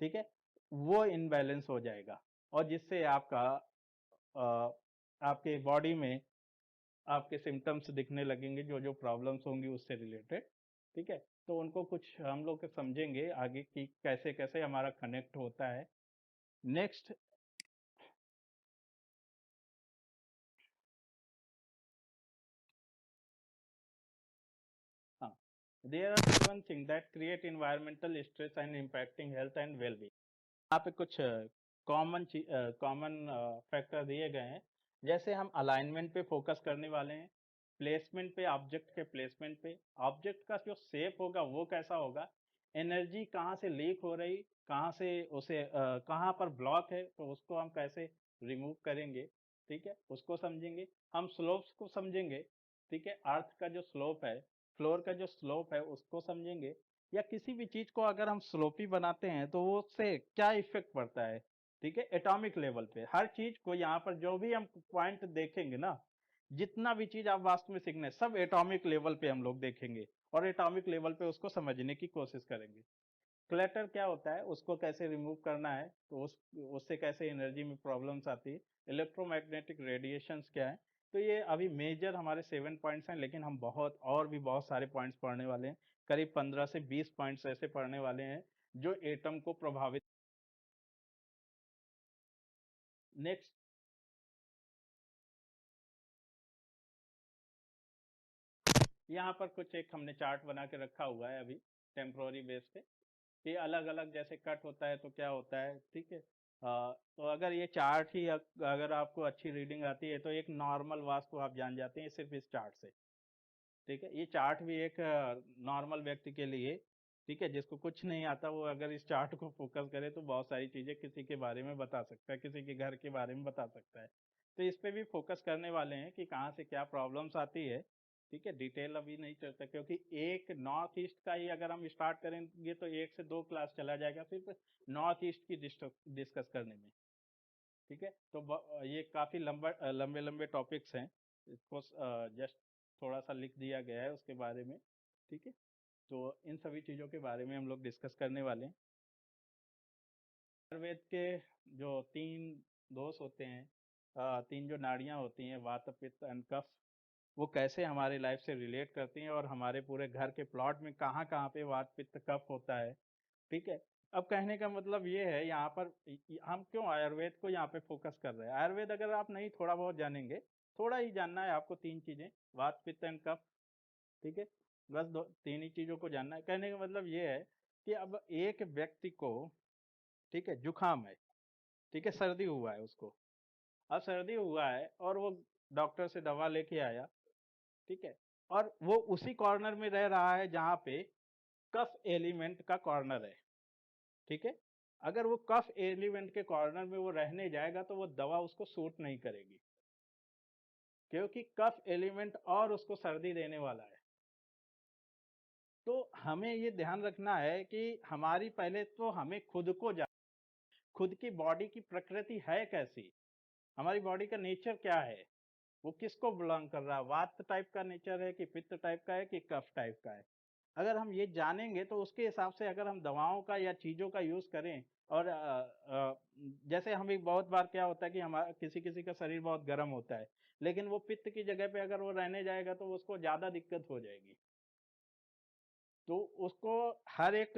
ठीक है, वो इनबैलेंस हो जाएगा और जिससे आपका आपके बॉडी में आपके सिम्टम्स दिखने लगेंगे, जो जो प्रॉब्लम्स होंगी उससे रिलेटेड, ठीक है। तो उनको कुछ हम लोग समझेंगे आगे कि कैसे कैसे हमारा कनेक्ट होता है। नेक्स्ट, हाँ, there are 7 things that create environmental stress and impacting health and wellbeing. यहाँ पे कुछ कॉमन फैक्टर दिए गए हैं। जैसे हम अलाइनमेंट पे फोकस करने वाले हैं, प्लेसमेंट पे, ऑब्जेक्ट के प्लेसमेंट पे, ऑब्जेक्ट का जो शेप होगा वो कैसा होगा, एनर्जी कहाँ से लीक हो रही, कहाँ से उसे कहाँ पर ब्लॉक है तो उसको हम कैसे रिमूव करेंगे, ठीक है, उसको समझेंगे। हम स्लोप्स को समझेंगे, ठीक है, अर्थ का जो स्लोप है, फ्लोर का जो स्लोप है उसको समझेंगे। या किसी भी चीज को अगर हम स्लोपी बनाते हैं तो वो उससे क्या इफेक्ट पड़ता है, ठीक है, एटॉमिक लेवल पे। हर चीज को यहाँ पर जो भी हम पॉइंट देखेंगे ना, जितना भी चीज आप वास्तु में सीखना है सब एटॉमिक लेवल पे हम लोग देखेंगे और एटॉमिक लेवल पे उसको समझने की कोशिश करेंगे। क्लटर क्या होता है, उसको कैसे रिमूव करना है, तो उससे कैसे एनर्जी में प्रॉब्लम्स आती है। इलेक्ट्रोमैग्नेटिक रेडिएशंस क्या है। तो ये अभी मेजर हमारे 7 पॉइंट्स हैं, लेकिन हम बहुत सारे पॉइंट्स पढ़ने वाले हैं। करीब 15 से 20 पॉइंट्स ऐसे पढ़ने वाले हैं जो एटम को प्रभावित। नेक्स्ट, यहाँ पर कुछ एक हमने चार्ट बना के रखा हुआ है अभी टेम्प्रोरी बेस पे, कि अलग अलग जैसे कट होता है तो क्या होता है, ठीक है। तो अगर ये चार्ट ही अगर आपको अच्छी रीडिंग आती है तो एक नॉर्मल वास्तु आप जान जाते हैं सिर्फ इस चार्ट से, ठीक है। ये चार्ट भी एक नॉर्मल व्यक्ति के लिए, ठीक है, जिसको कुछ नहीं आता, वो अगर इस चार्ट को फोकस करे तो बहुत सारी चीजें किसी के बारे में बता सकता है, किसी के घर के बारे में बता सकता है। तो इस पे भी फोकस करने वाले हैं कि कहाँ से क्या प्रॉब्लम्स आती है, ठीक है। डिटेल अभी नहीं चलता क्योंकि एक नॉर्थ ईस्ट का ही अगर हम स्टार्ट करेंगे तो 1 से 2 क्लास चला जाएगा सिर्फ नॉर्थ ईस्ट की डिस्कस करने में, ठीक है। तो ये काफी लंबे लंबे टॉपिक्स हैं, इसको जस्ट थोड़ा सा लिख दिया गया है उसके बारे में, ठीक है। तो इन सभी चीजों के बारे में हम लोग डिस्कस करने वाले हैं। आयुर्वेद के जो 3 दोष होते हैं, 3 जो नाड़ियां होती हैं, वात पित्त एंड कफ, वो कैसे हमारे लाइफ से रिलेट करती हैं और हमारे पूरे घर के प्लॉट में कहाँ कहाँ पे वात पित्त कफ होता है, ठीक है। अब कहने का मतलब ये है, यहाँ पर हम क्यों आयुर्वेद को यहाँ पे फोकस कर रहे हैं। आयुर्वेद अगर आप नहीं थोड़ा बहुत जानेंगे, थोड़ा ही जानना है आपको, 3 चीजें, वात पित्त एंड कफ, ठीक है, बस 3 ही चीजों को जानना है। कहने का मतलब ये है कि अब एक व्यक्ति को, ठीक है, जुकाम है, ठीक है, सर्दी हुआ है उसको, अब सर्दी हुआ है और वो डॉक्टर से दवा लेके आया, ठीक है, और वो उसी कॉर्नर में रह रहा है जहाँ पे कफ एलिमेंट का कॉर्नर है, ठीक है। अगर वो कफ एलिमेंट के कॉर्नर में वो रहने जाएगा तो वो दवा उसको सूट नहीं करेगी, क्योंकि कफ एलिमेंट और उसको सर्दी देने वाला है। तो हमें ये ध्यान रखना है कि हमारी पहले तो हमें खुद को खुद की बॉडी की प्रकृति है कैसी, हमारी बॉडी का नेचर क्या है, वो किसको बिलोंग कर रहा है, वात टाइप का नेचर है कि पित्त टाइप का है कि कफ टाइप का है। अगर हम ये जानेंगे तो उसके हिसाब से अगर हम दवाओं का या चीजों का यूज करें। और जैसे हम एक बहुत बार क्या होता है कि हमारा किसी किसी का शरीर बहुत गर्म होता है, लेकिन वो पित्त की जगह पे अगर वो रहने जाएगा तो उसको ज्यादा दिक्कत हो जाएगी। तो उसको हर एक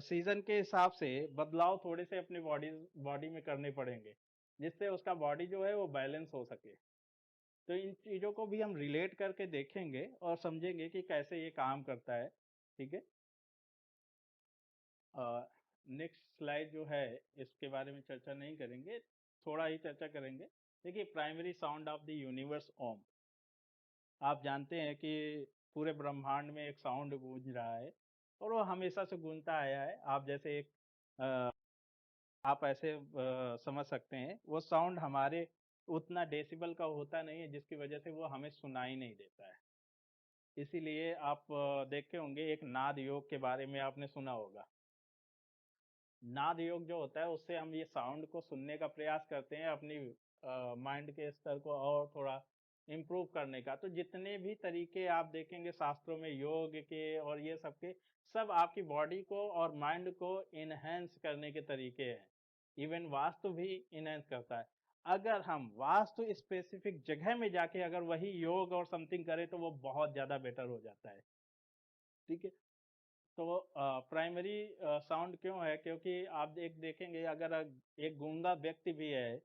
सीजन के हिसाब से बदलाव थोड़े से अपनी बॉडी में करने पड़ेंगे, जिससे उसका बॉडी जो है वो बैलेंस हो सके। तो इन चीज़ों को भी हम रिलेट करके देखेंगे और समझेंगे कि कैसे ये काम करता है। ठीक है। नेक्स्ट स्लाइड जो है इसके बारे में चर्चा नहीं करेंगे, थोड़ा ही चर्चा करेंगे। देखिए, primary sound of the universe Om. आप जानते हैं कि पूरे ब्रह्मांड में एक साउंड गूंज रहा है और वो हमेशा से गूंजता आया है। आप जैसे एक आप ऐसे समझ सकते हैं, वो साउंड हमारे उतना डेसिबल का होता नहीं है, जिसकी वजह से वो हमें सुनाई नहीं देता है। इसीलिए आप देखे होंगे, एक नाद योग के बारे में आपने सुना होगा। नाद योग जो होता है, उससे हम ये साउंड को सुनने का प्रयास करते हैं, अपनी माइंड के स्तर को और थोड़ा इम्प्रूव करने का। तो जितने भी तरीके आप देखेंगे शास्त्रों में योग के और ये सब के, सब आपकी बॉडी को और माइंड को इनहेंस करने के तरीके हैं। इवन वास्तु भी इनहेंस करता है। अगर हम वास्तु स्पेसिफिक जगह में जाके अगर वही योग और समथिंग करें तो वो बहुत ज्यादा बेटर हो जाता है। ठीक है। तो प्राइमरी साउंड क्यों है? क्योंकि आप एक देखेंगे, अगर एक गूंगा व्यक्ति भी है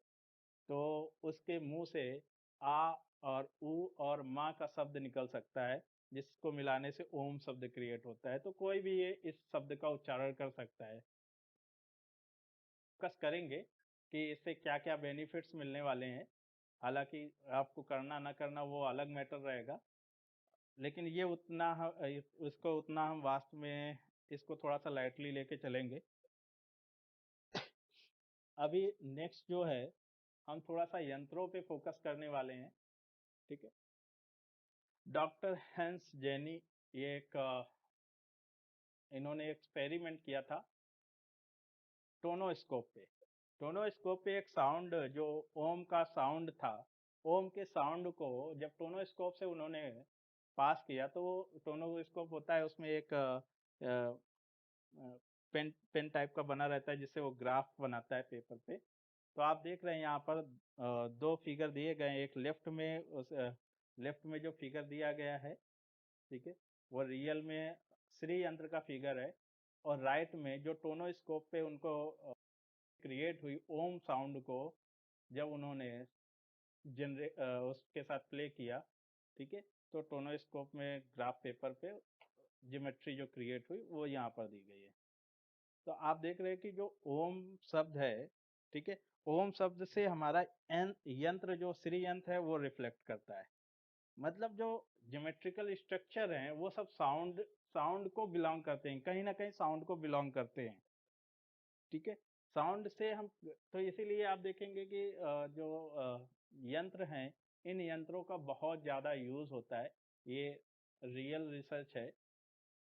तो उसके मुंह से आ और ऊ और माँ का शब्द निकल सकता है, जिसको मिलाने से ओम शब्द क्रिएट होता है। तो कोई भी ये इस शब्द का उच्चारण कर सकता है। फोकस करेंगे कि इससे क्या क्या बेनिफिट्स मिलने वाले हैं। हालांकि आपको करना ना करना वो अलग मैटर रहेगा, लेकिन ये उतना उसको उतना हम वास्तव में इसको थोड़ा सा लाइटली लेके चलेंगे। अभी नेक्स्ट जो है, हम थोड़ा सा यंत्रों पे फोकस करने वाले हैं। ठीक है। डॉक्टर हैंस जेनी, ये एक इन्होंने एक्सपेरिमेंट किया था टोनोस्कोप पे। टोनोस्कोप पे एक साउंड जो ओम का साउंड था, ओम के साउंड को जब टोनोस्कोप से उन्होंने पास किया, तो वो टोनोस्कोप होता है, उसमें एक पेन पेन टाइप का बना रहता है, जिससे वो ग्राफ बनाता है पेपर पे। तो आप देख रहे हैं यहाँ पर दो फिगर दिए गए हैं। एक लेफ्ट में जो फिगर दिया गया है, ठीक है, वो रियल में श्री यंत्र का फिगर है। और राइट में जो टोनोस्कोप पे उनको क्रिएट हुई ओम साउंड को जब उन्होंने उसके साथ प्ले किया, ठीक है, तो टोनोस्कोप में ग्राफ पेपर पे ज्योमेट्री जो क्रिएट हुई वो यहाँ पर दी गई है। तो आप देख रहे हैं कि जो ओम शब्द है, ठीक है, ओम शब्द से हमारा यंत्र जो श्री यंत्र है वो रिफ्लेक्ट करता है। मतलब जो ज्योमेट्रिकल स्ट्रक्चर हैं वो सब साउंड को बिलोंग करते हैं, कहीं ना कहीं साउंड को बिलोंग करते हैं। ठीक है। साउंड से हम, तो इसीलिए आप देखेंगे कि जो यंत्र हैं, इन यंत्रों का बहुत ज़्यादा यूज़ होता है। ये रियल रिसर्च है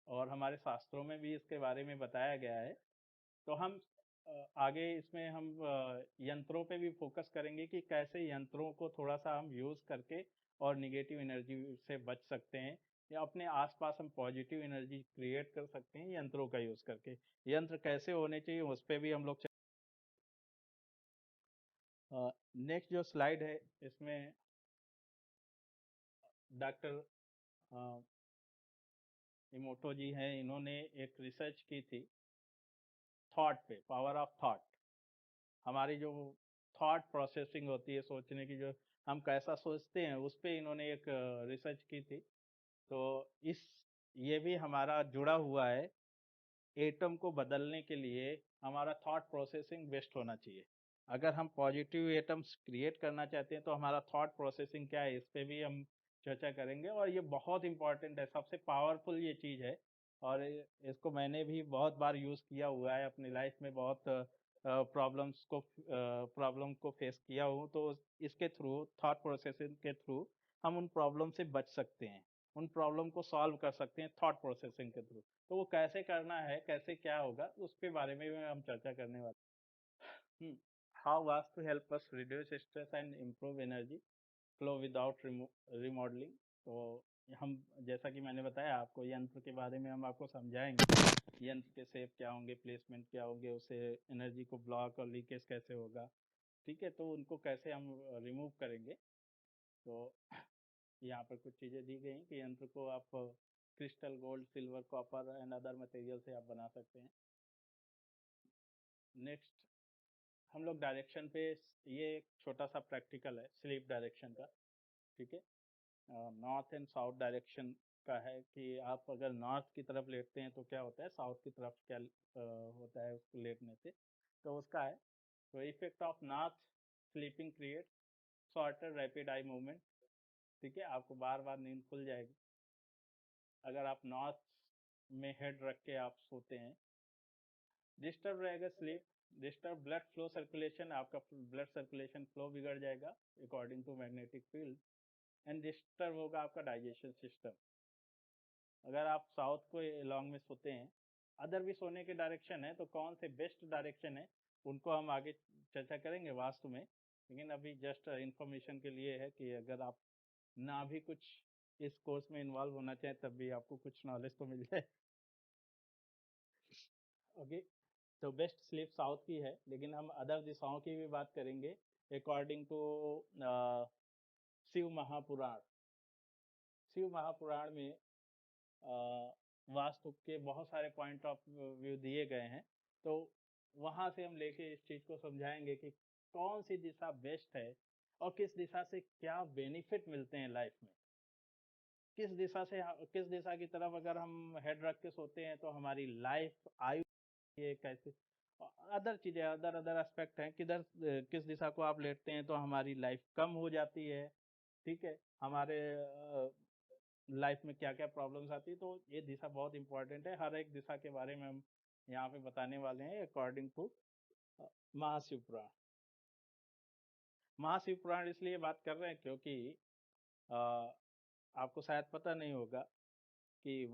और हमारे शास्त्रों में भी इसके बारे में बताया गया है। तो हम आगे इसमें हम यंत्रों पे भी फोकस करेंगे कि कैसे यंत्रों को थोड़ा सा हम यूज़ करके और निगेटिव एनर्जी से बच सकते हैं, या अपने आसपास हम पॉजिटिव एनर्जी क्रिएट कर सकते हैं यंत्रों का यूज़ करके। यंत्र कैसे होने चाहिए उस पर भी हम लोग। नेक्स्ट जो स्लाइड है, इसमें डॉक्टर इमोटो जी हैं, इन्होंने एक रिसर्च की थी थॉट पे, पावर ऑफ थॉट। हमारी जो थॉट प्रोसेसिंग होती है, सोचने की, जो हम कैसा सोचते हैं, उस पे इन्होंने एक रिसर्च की थी। तो इस ये भी हमारा जुड़ा हुआ है। एटम को बदलने के लिए हमारा थॉट प्रोसेसिंग बेस्ट होना चाहिए। अगर हम पॉजिटिव एटम्स क्रिएट करना चाहते हैं तो हमारा थॉट प्रोसेसिंग क्या है, इस पे भी हम चर्चा करेंगे। और ये बहुत इंपॉर्टेंट है, सबसे पावरफुल ये चीज़ है। और इसको मैंने भी बहुत बार यूज़ किया हुआ है अपनी लाइफ में, बहुत प्रॉब्लम को फेस किया हूँ। तो इसके थ्रू, थॉट प्रोसेसिंग के थ्रू, हम उन प्रॉब्लम से बच सकते हैं, उन प्रॉब्लम को सॉल्व कर सकते हैं थॉट प्रोसेसिंग के थ्रू। तो वो कैसे करना है, कैसे क्या होगा, उसके बारे में भी हम चर्चा करने वाले हैं। How vastu help us reduce stress and improve energy flow without remodelling. तो हम, जैसा कि मैंने बताया आपको, यंत्र के बारे में हम आपको समझाएंगे, यंत्र के शेप क्या होंगे, प्लेसमेंट क्या होंगे, उससे एनर्जी को ब्लॉक और लीकेज कैसे होगा। ठीक है, तो उनको कैसे हम रिमूव करेंगे। तो यहाँ पर कुछ चीज़ें दी गई कि यंत्र को आप crystal, gold, silver, copper and other material से आप बना सकते हैं। नेक्स्ट हम लोग डायरेक्शन पे, ये एक छोटा सा प्रैक्टिकल है स्लीप डायरेक्शन का, ठीक है। नॉर्थ एंड साउथ डायरेक्शन का है कि आप अगर नॉर्थ की तरफ लेटते हैं तो क्या होता है, साउथ की तरफ क्या होता है उसको लेटने से, तो उसका है तो effect of north sleeping create shorter rapid eye movement, ठीक है। आपको बार बार नींद खुल जाएगी अगर आप नॉर्थ में हेड रख के आप सोते हैं। डिस्टर्ब रहेगा sleep, disturb blood flow circulation, आपका ब्लड सर्कुलेशन फ्लो बिगड़ जाएगा according to magnetic field, and disturb होगा आपका डाइजेशन सिस्टम। अगर आप साउथ को लॉन्ग में सोते हैं, अदर भी सोने के डायरेक्शन है, तो कौन से बेस्ट डायरेक्शन है उनको हम आगे चर्चा करेंगे वास्तु में, लेकिन अभी जस्ट इंफॉर्मेशन के लिए है कि अगर आप ना भी कुछ इस कोर्स में इन्वॉल्व होना चाहें तब भी आपको कुछ नॉलेज तो मिल जाए। ओके, तो बेस्ट स्लीप साउथ की है, लेकिन हम अदर दिशाओं की भी बात करेंगे अकॉर्डिंग टू शिव महापुराण। शिव महापुराण में वास्तु के बहुत सारे पॉइंट ऑफ व्यू दिए गए हैं, तो वहाँ से हम लेके इस चीज़ को समझाएंगे कि कौन सी दिशा बेस्ट है और किस दिशा से क्या बेनिफिट मिलते हैं लाइफ में, किस दिशा की तरफ अगर हम हेड रख के सोते हैं तो हमारी लाइफ आयु ये कैसे, अदर चीज़ें अदर अदर एस्पेक्ट हैं, किस दिशा को आप लेटते हैं तो हमारी लाइफ कम हो जाती है, ठीक है। हमारे लाइफ में क्या क्या प्रॉब्लम्स आती है, तो ये दिशा बहुत इंपॉर्टेंट है। हर एक दिशा के बारे में हम यहाँ पे बताने वाले हैं अकॉर्डिंग टू महाशिवपुराण। महाशिवपुराण इसलिए बात कर रहे हैं क्योंकि अ, आपको शायद पता नहीं होगा कि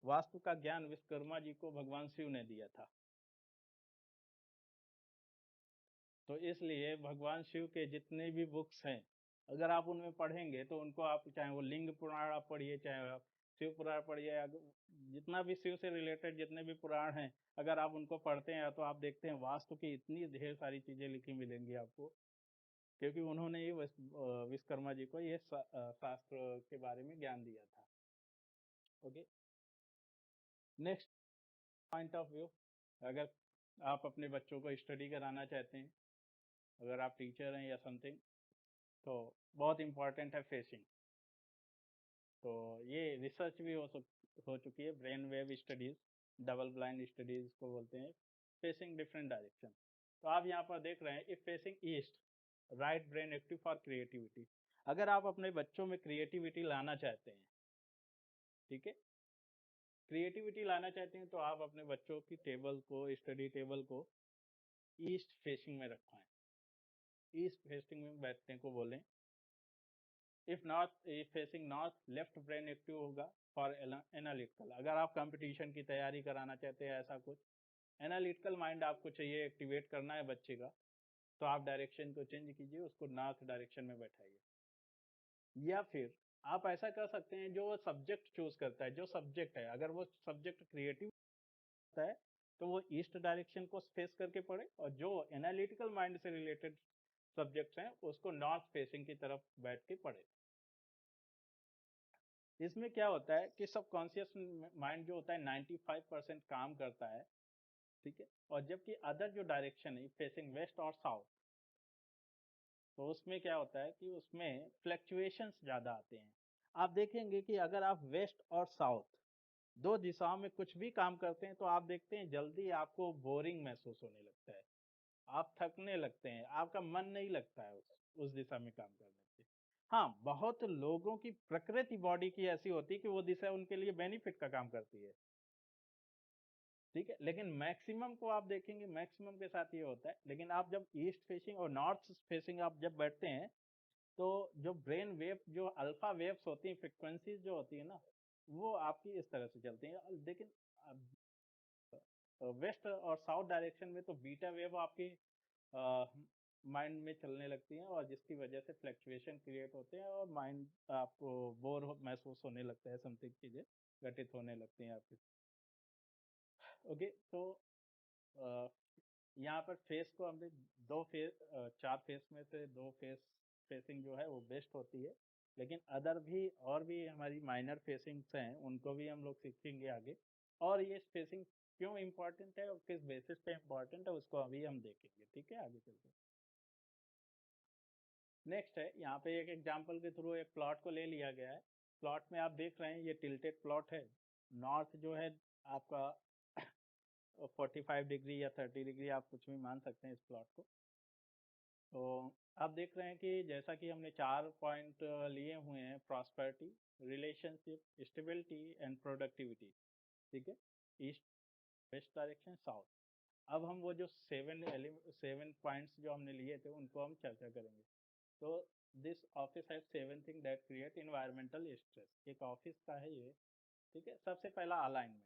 वास्तु का ज्ञान विश्वकर्मा जी को भगवान शिव ने दिया था, तो इसलिए भगवान शिव के जितने भी बुक्स हैं अगर आप उनमें पढ़ेंगे तो उनको आप चाहे वो लिंग पुराण आप पढ़िए, चाहे आप शिव पुराण पढ़िए, जितना भी शिव से रिलेटेड जितने भी पुराण हैं अगर आप उनको पढ़ते हैं तो आप देखते हैं वास्तु की इतनी ढेर सारी चीजें लिखी मिलेंगी आपको, क्योंकि उन्होंने ही विश्वकर्मा जी को ये शास्त्र के बारे में ज्ञान दिया था। Okay, next point of view, अगर आप अपने बच्चों को स्टडी कराना चाहते हैं, अगर आप टीचर हैं या समथिंग, तो बहुत इम्पॉर्टेंट है फेसिंग। तो ये रिसर्च भी हो चुकी है, brain wave studies, double blind studies को बोलते हैं, फेसिंग डिफरेंट डायरेक्शन। तो आप यहाँ पर देख रहे हैं if facing east right brain active for creativity. अगर आप अपने बच्चों में क्रिएटिविटी लाना चाहते हैं, ठीक है, क्रिएटिविटी लाना चाहते हैं तो आप अपने बच्चों की टेबल को, स्टडी टेबल को ईस्ट फेसिंग में रखवाएं, ईस्ट फेसिंग में बैठने को बोलें। If facing north left brain active होगा फॉर एनालिटिकल। अगर आप कंपटीशन की तैयारी कराना चाहते हैं, ऐसा कुछ एनालिटिकल माइंड आपको चाहिए एक्टिवेट करना है बच्चे का, तो आप डायरेक्शन को चेंज कीजिए, उसको नॉर्थ डायरेक्शन में बैठाइए। या फिर आप ऐसा कर सकते हैं, जो सब्जेक्ट चूज करता है, जो सब्जेक्ट है, अगर वो सब्जेक्ट क्रिएटिव होता है तो वो ईस्ट डायरेक्शन को फेस करके पढ़े, और जो एनालिटिकल माइंड से रिलेटेड सब्जेक्ट्स हैं उसको नॉर्थ फेसिंग की तरफ बैठ के पढ़े। इसमें क्या होता है कि सबकॉन्शियस माइंड जो होता है 95% काम करता है, ठीक है, और जबकि अदर जो डायरेक्शन है फेसिंग वेस्ट और साउथ, तो उसमें क्या होता है कि उसमें फ्लक्चुएशंस ज़्यादा आते हैं। आप देखेंगे कि अगर आप वेस्ट और साउथ दो दिशाओं में कुछ भी काम करते हैं तो आप देखते हैं जल्दी आपको बोरिंग महसूस होने लगता है, आप थकने लगते हैं, आपका मन नहीं लगता है उस दिशा में काम करने से। हाँ, बहुत लोगों की प्रकृति बॉडी की ऐसी होती है कि वो दिशा उनके लिए बेनिफिट का काम करती है, ठीक है, लेकिन मैक्सिमम को आप देखेंगे मैक्सिमम के साथ ये होता है। लेकिन आप जब ईस्ट फेसिंग और नॉर्थ फेसिंग आप जब बैठते हैं तो जो ब्रेन वेव, जो अल्फा वेव्स होती हैं, फ्रिक्वेंसीज जो होती है ना, वो आपकी इस तरह से चलती हैं। लेकिन वेस्ट और साउथ डायरेक्शन में तो बीटा वेव आपकी माइंड में चलने लगती हैं, और जिसकी वजह से फ्लक्चुएशन क्रिएट होते हैं और माइंड आपको महसूस होने लगता है, समथिंग चीज़ें घटित होने लगती हैं आपकी। ओके, तो यहाँ पर फेस को हमने चार फेस में से दो फेसिंग जो है वो बेस्ट होती है। लेकिन अदर भी और भी हमारी माइनर फेसिंग्स हैं, उनको भी हम लोग सीखेंगे आगे। और ये स्पेसिंग क्यों इम्पोर्टेंट है और किस बेसिस पे इम्पोर्टेंट है उसको अभी हम देखेंगे, ठीक है, आगे चलते। नेक्स्ट है, यहाँ पे एक एग्जांपल के थ्रू एक प्लॉट को ले लिया गया है। प्लॉट में आप देख रहे हैं ये टिल्टेड प्लॉट है। नॉर्थ जो है आपका 45 डिग्री या 30 डिग्री आप कुछ भी मान सकते हैं इस प्लॉट को। तो आप देख रहे हैं कि जैसा कि हमने 4 पॉइंट लिए हुए हैं, prosperity, relationship, stability and productivity, ठीक है, ईस्ट, वेस्ट डायरेक्शन, साउथ। अब हम वो जो 7 पॉइंट्स जो हमने लिए थे उनको हम चर्चा करेंगे। तो this office have 7 thing that create environmental stress, एक ऑफिस का है ये, ठीक है। सबसे पहला अलाइनमेंट।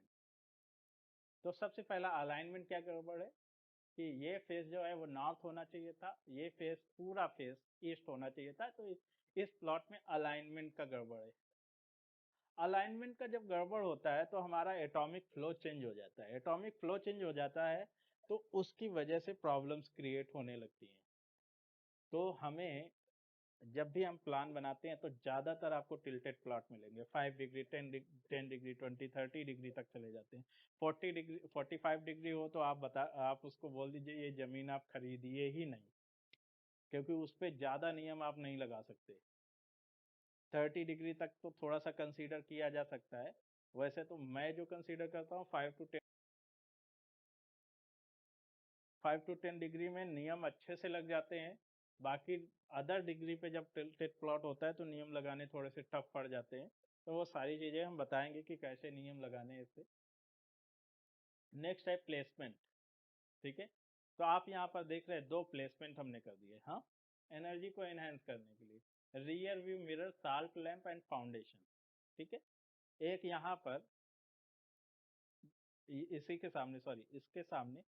तो सबसे पहला अलाइनमेंट क्या गड़बड़ है कि ये फेस जो है वो नॉर्थ होना चाहिए था, ये फेस पूरा फेस ईस्ट होना चाहिए था। तो इस प्लॉट में अलाइनमेंट का गड़बड़ है। अलाइनमेंट का जब गड़बड़ होता है तो हमारा एटॉमिक फ्लो चेंज हो जाता है। एटॉमिक फ्लो चेंज हो जाता है तो उसकी वजह से प्रॉब्लम्स क्रिएट होने लगती हैं। तो हमें जब भी हम प्लान बनाते हैं तो ज़्यादातर आपको टिल्टेड प्लॉट मिलेंगे। 5 डिग्री, 10 डिग्री, 20, 30 डिग्री तक चले जाते हैं। 40 डिग्री, 45 डिग्री हो तो आप उसको बोल दीजिए ये ज़मीन आप खरीदिए ही नहीं, क्योंकि उस पर ज़्यादा नियम आप नहीं लगा सकते। 30 डिग्री तक तो थोड़ा सा कंसीडर किया जा सकता है। वैसे तो मैं जो कंसीडर करता हूँ 5 to 10 डिग्री में नियम अच्छे से लग जाते हैं। बाकी अदर डिग्री पे जब टिल्टेड प्लॉट होता है तो नियम लगाने थोड़े से टफ पड़ जाते हैं। तो वो सारी चीज़ें हम बताएंगे कि कैसे नियम लगाने हैं इससे। नेक्स्ट है प्लेसमेंट, ठीक है। तो आप यहाँ पर देख रहे हैं 2 प्लेसमेंट हमने कर दिए, हाँ, एनर्जी को एनहेंस करने के लिए। Rear view mirror, salt lamp and foundation, ठीक है। एक यहाँ पर इसी के सामने, सॉरी इसके सामने,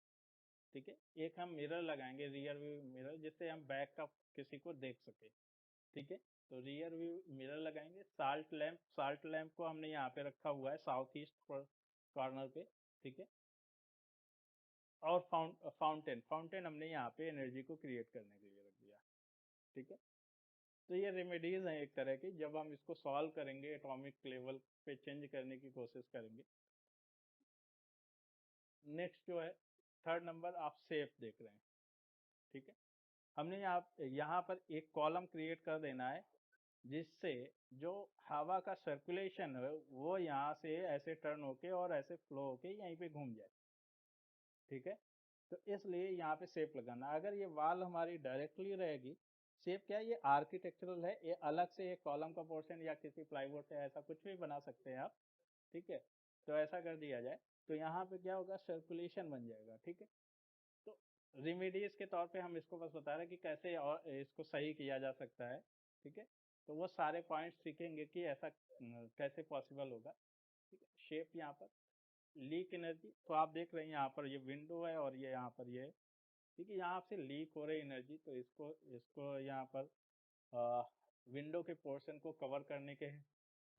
ठीक है, एक हम मिरर लगाएंगे, रियर व्यू मिरर, जिससे हम बैक का किसी को देख सके, ठीक है। तो रियर व्यू मिरर लगाएंगे। साल्ट लैंप को हमने यहाँ पे रखा हुआ है साउथ ईस्ट कॉर्नर पे, ठीक है। और फाउंटेन हमने यहाँ पे एनर्जी को क्रिएट करने के लिए रख दिया, ठीक है। तो ये रेमेडीज हैं एक तरह की, जब हम इसको सॉल्व करेंगे एटॉमिक लेवल पे चेंज करने की कोशिश करेंगे। नेक्स्ट जो है, थर्ड नंबर, आप सेफ देख रहे हैं, ठीक है। हमने यहाँ पर एक कॉलम क्रिएट कर देना है जिससे जो हवा का सर्कुलेशन है वो यहाँ से ऐसे टर्न होके और ऐसे फ्लो होके यहीं पे घूम जाए, ठीक है। तो इसलिए यहाँ पे शेप लगाना। अगर ये वाल हमारी डायरेक्टली रहेगी, शेप क्या है, ये आर्किटेक्चरल है, ये अलग से एक कॉलम का पोर्शन या किसी प्लाईवुड से ऐसा कुछ भी बना सकते हैं आप, ठीक है। तो ऐसा कर दिया जाए तो यहाँ पे क्या होगा, सर्कुलेशन बन जाएगा, ठीक है। तो रेमेडीज के तौर पे हम इसको बस बता रहे हैं कि कैसे और इसको सही किया जा सकता है, ठीक है। तो वो सारे पॉइंट्स सीखेंगे कि ऐसा कैसे पॉसिबल होगा, ठीक है। शेप यहाँ पर, लीक एनर्जी, तो आप देख रहे हैं यहाँ पर ये विंडो है और ये यहाँ पर ये, ठीक है, यहाँ से लीक हो रही एनर्जी। तो इसको इसको यहाँ पर विंडो के पोर्शन को कवर करने के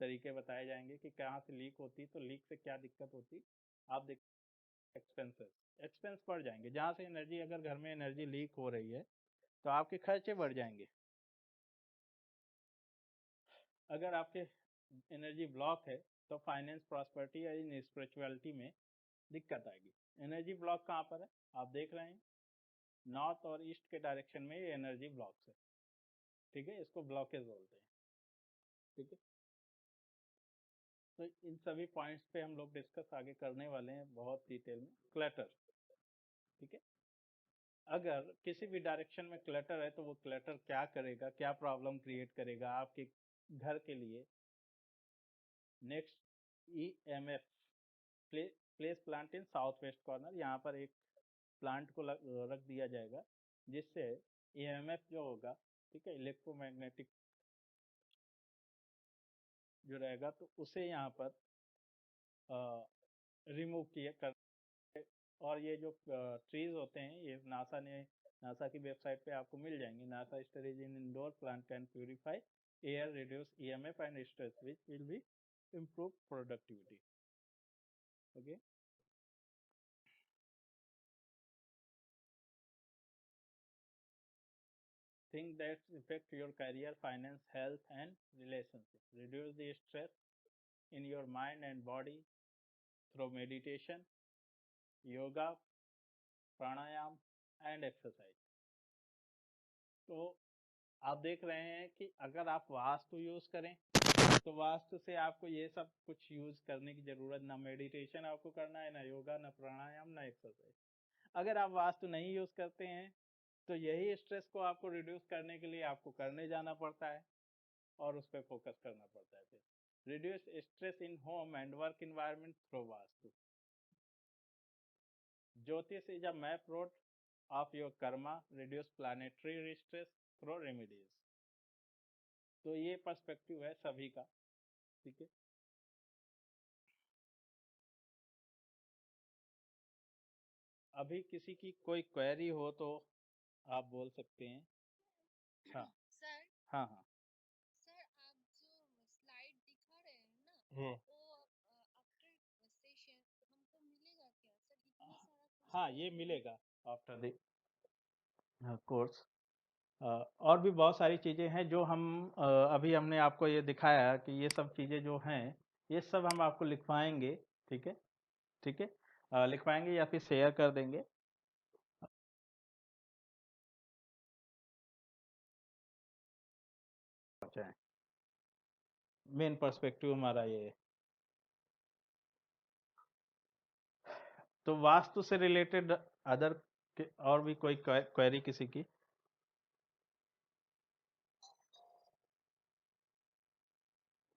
तरीके बताए जाएंगे कि कहाँ से लीक होती, तो लीक से क्या दिक्कत होती। आप देख, एक्सपेंस बढ़ जाएंगे, जहाँ से एनर्जी, अगर घर में एनर्जी लीक हो रही है तो आपके खर्चे बढ़ जाएंगे। अगर आपके एनर्जी ब्लॉक है तो फाइनेंस, प्रॉस्पेरिटी या इन स्पिरिचुअलिटी में दिक्कत आएगी। एनर्जी ब्लॉक कहाँ पर है, आप देख रहे हैं नॉर्थ और ईस्ट के डायरेक्शन में ये एनर्जी ब्लॉक्स है, ठीक है, इसको ब्लॉकेज बोलते हैं, ठीक है। तो इन सभी पॉइंट्स पे हम लोग डिस्कस आगे करने वाले हैं बहुत डिटेल में। क्लटर, ठीक है, अगर किसी भी डायरेक्शन में क्लटर है तो वो क्लटर क्या करेगा, क्या प्रॉब्लम क्रिएट करेगा आपके घर के लिए। Next, EMF, place plant in south west corner, यहाँ पर एक प्लांट को रख दिया जाएगा जिससे EMF जो होगा, ठीक है, इलेक्ट्रोमैग्नेटिक जो रहेगा, तो उसे यहाँ पर रिमूव किया कर। और ये जो ट्रीज होते हैं ये नासा की वेबसाइट पे आपको मिल जाएंगे। NASA studies in indoor plant can purify air, reduce EMF and stress which will be improve productivity, okay। things that affect your career, finance, health, and relationship. Reduce the stress in your mind and body through meditation, yoga, pranayama and exercise. तो आप देख रहे हैं कि अगर आप vastu use करें तो वास्तु से आपको ये सब कुछ यूज करने की जरूरत, ना मेडिटेशन आपको करना है, ना योगा, ना प्राणायाम, ना एक्सरसाइज। अगर आप वास्तु नहीं यूज करते हैं तो यही स्ट्रेस को आपको रिड्यूस करने के लिए आपको करने जाना पड़ता है और उस पर फोकस करना पड़ता है। फिर reduce stress in home and work environment through vastu. Jyotish is a map road of your karma, reduce planetary stress through remedies. तो ये पर्सपेक्टिव है सभी का, ठीक है। अभी किसी की कोई क्वेरी हो तो आप बोल सकते हैं। हाँ सर हाँ हाँ सर आप जो स्लाइड दिखा रहे हैं ना हाँ वो आफ्टर सेशन हमको मिलेगा क्या सर? इतना सारा कुछ हाँ, तो ये मिलेगा आफ्टर द कोर्स। और भी बहुत सारी चीज़ें हैं जो हम अभी हमने आपको ये दिखाया कि ये सब चीज़ें जो हैं ये सब हम आपको लिखवाएंगे, ठीक है, ठीक है। लिखवाएंगे या फिर शेयर कर देंगे। मेन पर्सपेक्टिव हमारा ये है। तो वास्तु से रिलेटेड अदर और भी कोई क्वेरी किसी की?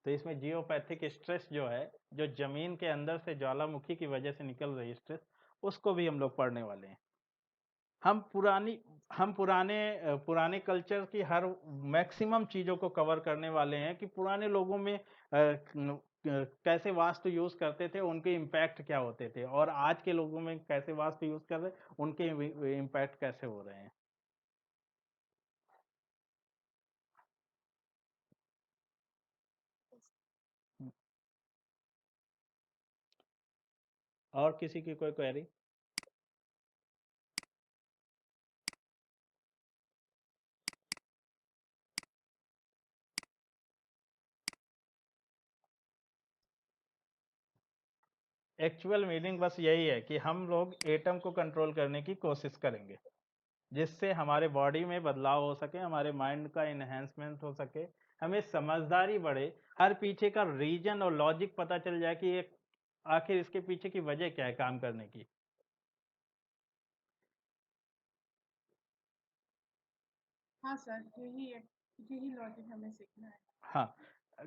तो इसमें जियोपैथिक स्ट्रेस जो है, जो जमीन के अंदर से ज्वालामुखी की वजह से निकल रही स्ट्रेस, उसको भी हम लोग पढ़ने वाले हैं। हम पुराने कल्चर की हर मैक्सिमम चीजों को कवर करने वाले हैं कि पुराने लोगों में कैसे वास्तु यूज करते थे, उनके इम्पैक्ट क्या होते थे, और आज के लोगों में कैसे वास्तु यूज कर रहे हैं, उनके इम्पैक्ट कैसे हो रहे हैं। और किसी की कोई क्वेरी? एक्चुअल मीनिंग बस यही है कि हम लोग एटम को कंट्रोल करने की कोशिश करेंगे, जिससे हमारे बॉडी में बदलाव हो सके, हमारे माइंड का इन्हेंसमेंट हो सके, हमें समझदारी बढ़े, हर पीछे का रीजन और लॉजिक पता चल जाए कि ये आखिर इसके पीछे की वजह क्या है काम करने की। हाँ सर, यही लॉजिक हमें सीखना है। हाँ,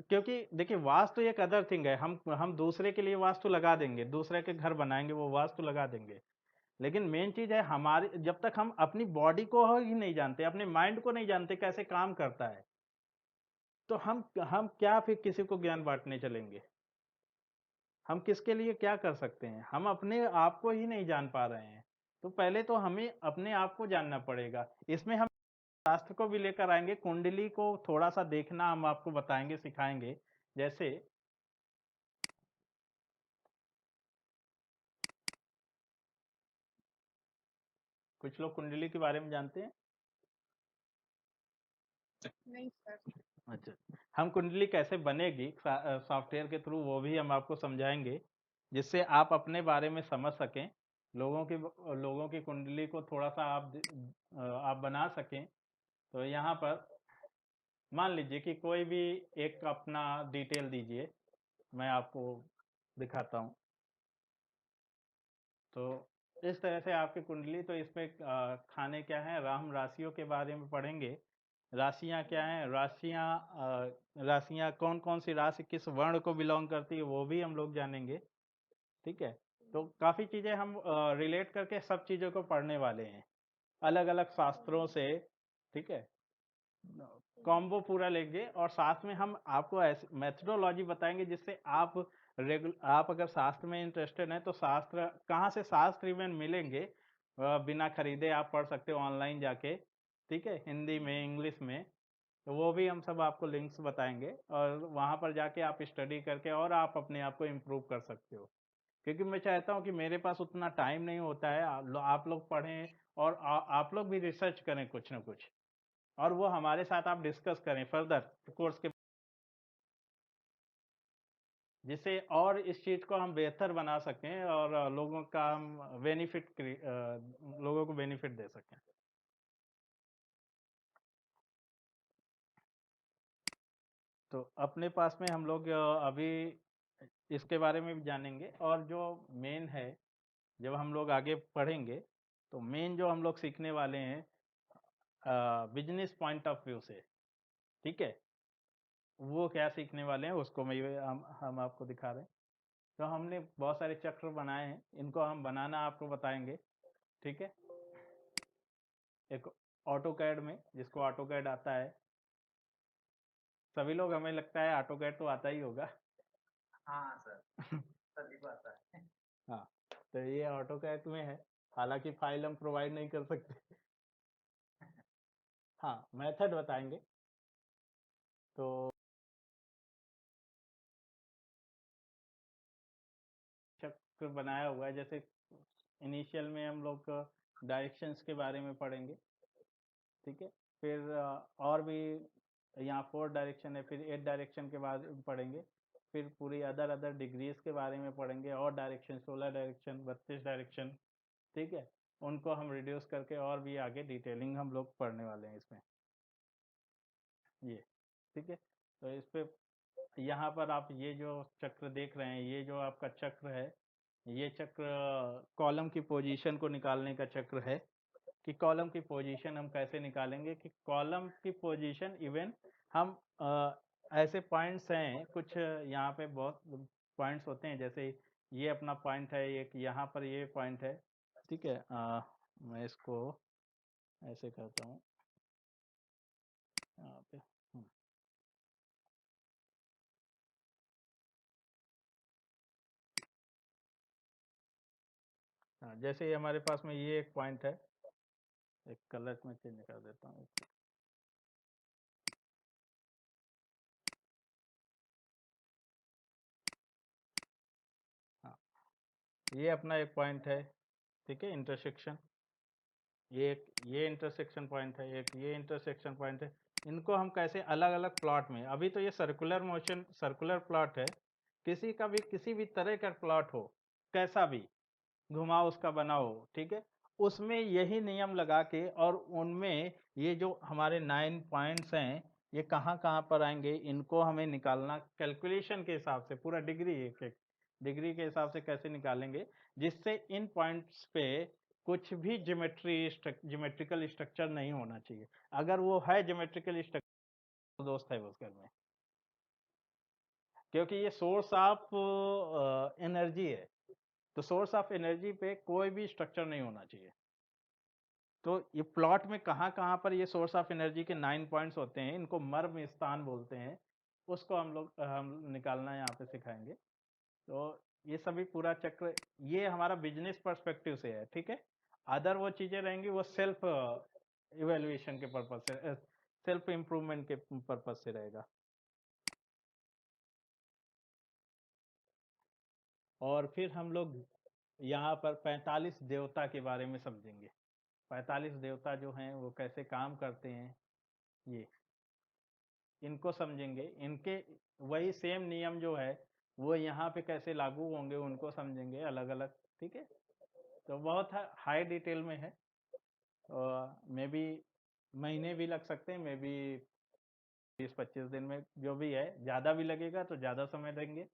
क्योंकि देखिए वास्तु एक अदर थिंग है। हम दूसरे के लिए वास्तु लगा देंगे, दूसरे के घर बनाएंगे, वो वास्तु लगा देंगे, लेकिन मेन चीज है हमारी, जब तक हम अपनी बॉडी को ही नहीं जानते, अपने माइंड को नहीं जानते कैसे काम करता है, तो हम क्या फिर किसी को ज्ञान बांटने चलेंगे? हम किसके लिए क्या कर सकते हैं? हम अपने आप को ही नहीं जान पा रहे हैं। तो पहले तो हमें अपने आप को जानना पड़ेगा। इसमें हम शास्त्र को भी लेकर आएंगे, कुंडली को थोड़ा सा देखना हम आपको बताएंगे, सिखाएंगे। जैसे कुछ लोग कुंडली के बारे में जानते हैं। नहीं सर। अच्छा, हम कुंडली कैसे बनेगी सॉफ्टवेयर के थ्रू वो भी हम आपको समझाएंगे, जिससे आप अपने बारे में समझ सकें, लोगों की कुंडली को थोड़ा सा आप बना सकें। तो यहाँ पर मान लीजिए कि कोई भी एक अपना डिटेल दीजिए, मैं आपको दिखाता हूँ। तो इस तरह से आपकी कुंडली, तो इसमें खाने क्या है, हम राशियों के बारे में पढ़ेंगे। राशियां क्या हैं, राशियां कौन कौन सी राशि किस वर्ण को बिलोंग करती है वो भी हम लोग जानेंगे, ठीक है। तो काफी चीजें हम रिलेट करके सब चीजों को पढ़ने वाले हैं, अलग अलग शास्त्रों से, ठीक है। कॉम्बो पूरा लेंगे और साथ में हम आपको ऐसे मेथडोलॉजी बताएंगे जिससे आप अगर शास्त्र में इंटरेस्टेड हैं तो शास्त्र कहाँ से, शास्त्र इवन मिलेंगे बिना खरीदे, आप पढ़ सकते हो ऑनलाइन जाके, ठीक है, हिंदी में, इंग्लिश में। तो वो भी हम सब आपको लिंक्स बताएंगे और वहाँ पर जाके आप स्टडी करके और आप अपने आप को इम्प्रूव कर सकते हो। क्योंकि मैं चाहता हूँ कि मेरे पास उतना टाइम नहीं होता है, आप लोग पढ़ें और आप लोग भी रिसर्च करें कुछ ना कुछ, और वो हमारे साथ आप डिस्कस करें फर्दर कोर्स के, जिससे और इस चीज को हम बेहतर बना सकें और लोगों का हम लोगों को बेनिफिट दे सकें। तो अपने पास में हम लोग अभी इसके बारे में भी जानेंगे, और जो मेन है जब हम लोग आगे पढ़ेंगे तो मेन जो हम लोग सीखने वाले हैं बिजनेस पॉइंट ऑफ व्यू से, ठीक है, वो क्या सीखने वाले हैं उसको हम आपको दिखा रहे हैं। तो हमने बहुत सारे चक्र बनाए हैं, इनको हम बनाना आपको बताएंगे, ठीक है। एक ऑटो कैड में, जिसको ऑटो कैड आता है, सभी लोग, हमें लगता है ऑटो कैड तो आता ही होगा। हाँ सर, सभी को आता है। हाँ, तो ये ऑटो कैड में है, हालांकि फाइल हम प्रोवाइड नहीं कर सकते। हाँ, मेथड बताएंगे। तो चक्र बनाया हुआ है, जैसे इनिशियल में हम लोग डायरेक्शंस के बारे में पढ़ेंगे, ठीक है। फिर और भी यहाँ 4 डायरेक्शन है, फिर 8 डायरेक्शन के बाद पढ़ेंगे, फिर पूरी अदर अदर डिग्रीज के बारे में पढ़ेंगे, और डायरेक्शन 16 डायरेक्शन, 32 डायरेक्शन, ठीक है। उनको हम रिड्यूस करके और भी आगे डिटेलिंग हम लोग पढ़ने वाले हैं इसमें, ये, ठीक है। तो इस पे यहाँ पर आप ये जो चक्र देख रहे हैं, ये जो आपका चक्र है, ये चक्र कॉलम की पोजीशन को निकालने का चक्र है, कि कॉलम की पोजीशन हम कैसे निकालेंगे, कि कॉलम की पोजीशन इवन हम ऐसे पॉइंट्स हैं कुछ, यहाँ पे बहुत पॉइंट्स होते हैं, जैसे ये अपना पॉइंट है, एक यहाँ पर ये पॉइंट है, ठीक है। मैं इसको ऐसे करता हूँ यहाँ पे। हाँ, जैसे हमारे पास में ये एक पॉइंट है, एक कलर में चेंज कर देता हूँ। हाँ, ये अपना एक पॉइंट है, ठीक है, इंटरसेक्शन, ये इंटरसेक्शन पॉइंट है, एक ये इंटरसेक्शन पॉइंट है। इनको हम कैसे अलग अलग प्लॉट में, अभी तो ये सर्कुलर मोशन, सर्कुलर प्लॉट है, किसी का भी किसी भी तरह का प्लॉट हो, कैसा भी घुमाव उसका बना हो, ठीक है, उसमें यही नियम लगा के, और उनमें ये जो हमारे 9 पॉइंट्स हैं, ये कहाँ कहाँ पर आएंगे, इनको हमें निकालना कैलकुलेशन के हिसाब से, पूरा डिग्री, एक एक डिग्री के हिसाब से कैसे निकालेंगे, जिससे इन पॉइंट्स पे कुछ भी ज्योमेट्रिकल स्ट्रक्चर नहीं होना चाहिए। अगर वो है ज्योमेट्रिकल स्ट्रक्चर, दोस्त है उस घर में, क्योंकि ये सोर्स ऑफ एनर्जी है, तो सोर्स ऑफ एनर्जी पे कोई भी स्ट्रक्चर नहीं होना चाहिए। तो ये प्लॉट में कहाँ कहाँ पर ये सोर्स ऑफ एनर्जी के 9 पॉइंट्स होते हैं, इनको मर्म स्थान बोलते हैं, उसको हम निकालना यहाँ पे सिखाएंगे। तो ये सभी पूरा चक्र, ये हमारा बिजनेस पर्सपेक्टिव से है, ठीक है। अदर वो चीजें रहेंगी वो सेल्फ इवेल्युएशन के पर्पज से, सेल्फ इम्प्रूवमेंट के पर्पज से रहेगा। और फिर हम लोग यहाँ पर 45 देवता के बारे में समझेंगे, 45 देवता जो हैं वो कैसे काम करते हैं, ये इनको समझेंगे, इनके वही सेम नियम जो है वो यहाँ पे कैसे लागू होंगे उनको समझेंगे अलग अलग, ठीक है। तो बहुत हाई डिटेल में है, और मे बी महीने भी लग सकते हैं, मे बी 20-25 दिन में, जो भी है, ज़्यादा भी लगेगा तो ज़्यादा समय देंगे,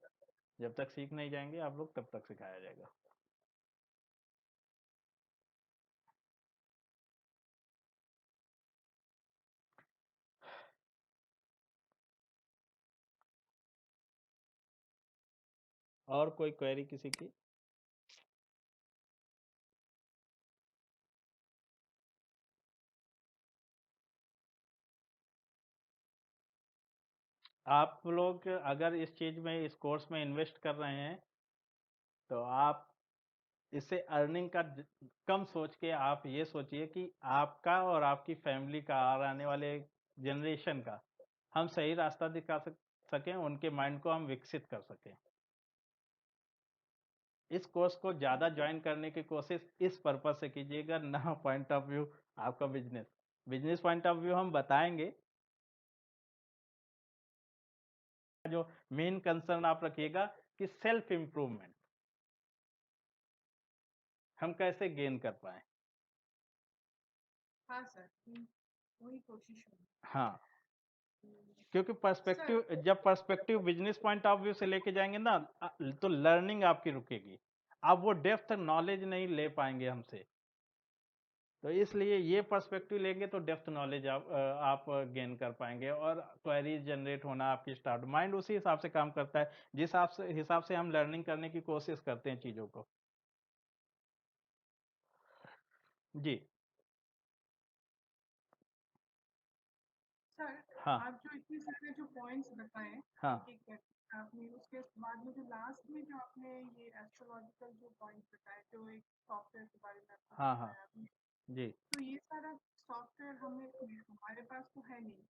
जब तक सीख नहीं जाएंगे आप लोग तब तक सिखाया जाएगा। और कोई क्वेरी किसी की? आप लोग अगर इस चीज में, इस कोर्स में इन्वेस्ट कर रहे हैं, तो आप इससे अर्निंग का कम सोच के आप ये सोचिए कि आपका और आपकी फैमिली का और आने वाले जनरेशन का हम सही रास्ता दिखा सकें, उनके माइंड को हम विकसित कर सकें। इस कोर्स को ज़्यादा ज्वाइन करने की कोशिश इस पर्पज से कीजिएगा, ना पॉइंट ऑफ व्यू आपका business. Business point of view हम बताएंगे। जो मेन कंसर्न आप रखिएगा कि सेल्फ इम्प्रूवमेंट हम कैसे गेन कर पाए। हाँ सर, वही कोशिश होगी। हाँ, क्योंकि पर्सपेक्टिव, जब perspective business point of view से लेके जाएंगे ना, तो लर्निंग आपकी रुकेगी, आप वो डेप्थ नॉलेज नहीं ले पाएंगे हमसे। तो इसलिए ये पर्सपेक्टिव लेंगे तो डेप्थ नॉलेज आप गेन कर पाएंगे और क्वेरीज जनरेट होना आपकी स्टार्ट, माइंड उसी हिसाब से काम करता है जिस हिसाब से हम लर्निंग करने की कोशिश करते हैं चीजों को। जी सर, हाँ आप जो इतने सारे जो पॉइंट्स बताएं हाँ एक एक करके आपने, उसके बाद में जो लास्ट में जो आपने ये एस्ट्रोलॉजिकल जो पॉइंट बताए, जो एक सॉफ्टवेयर के बारे में आपने हाँ हाँ बताया आपने, जी। तो ये सारा सॉफ्टवेयर हमारे पास तो है नहीं,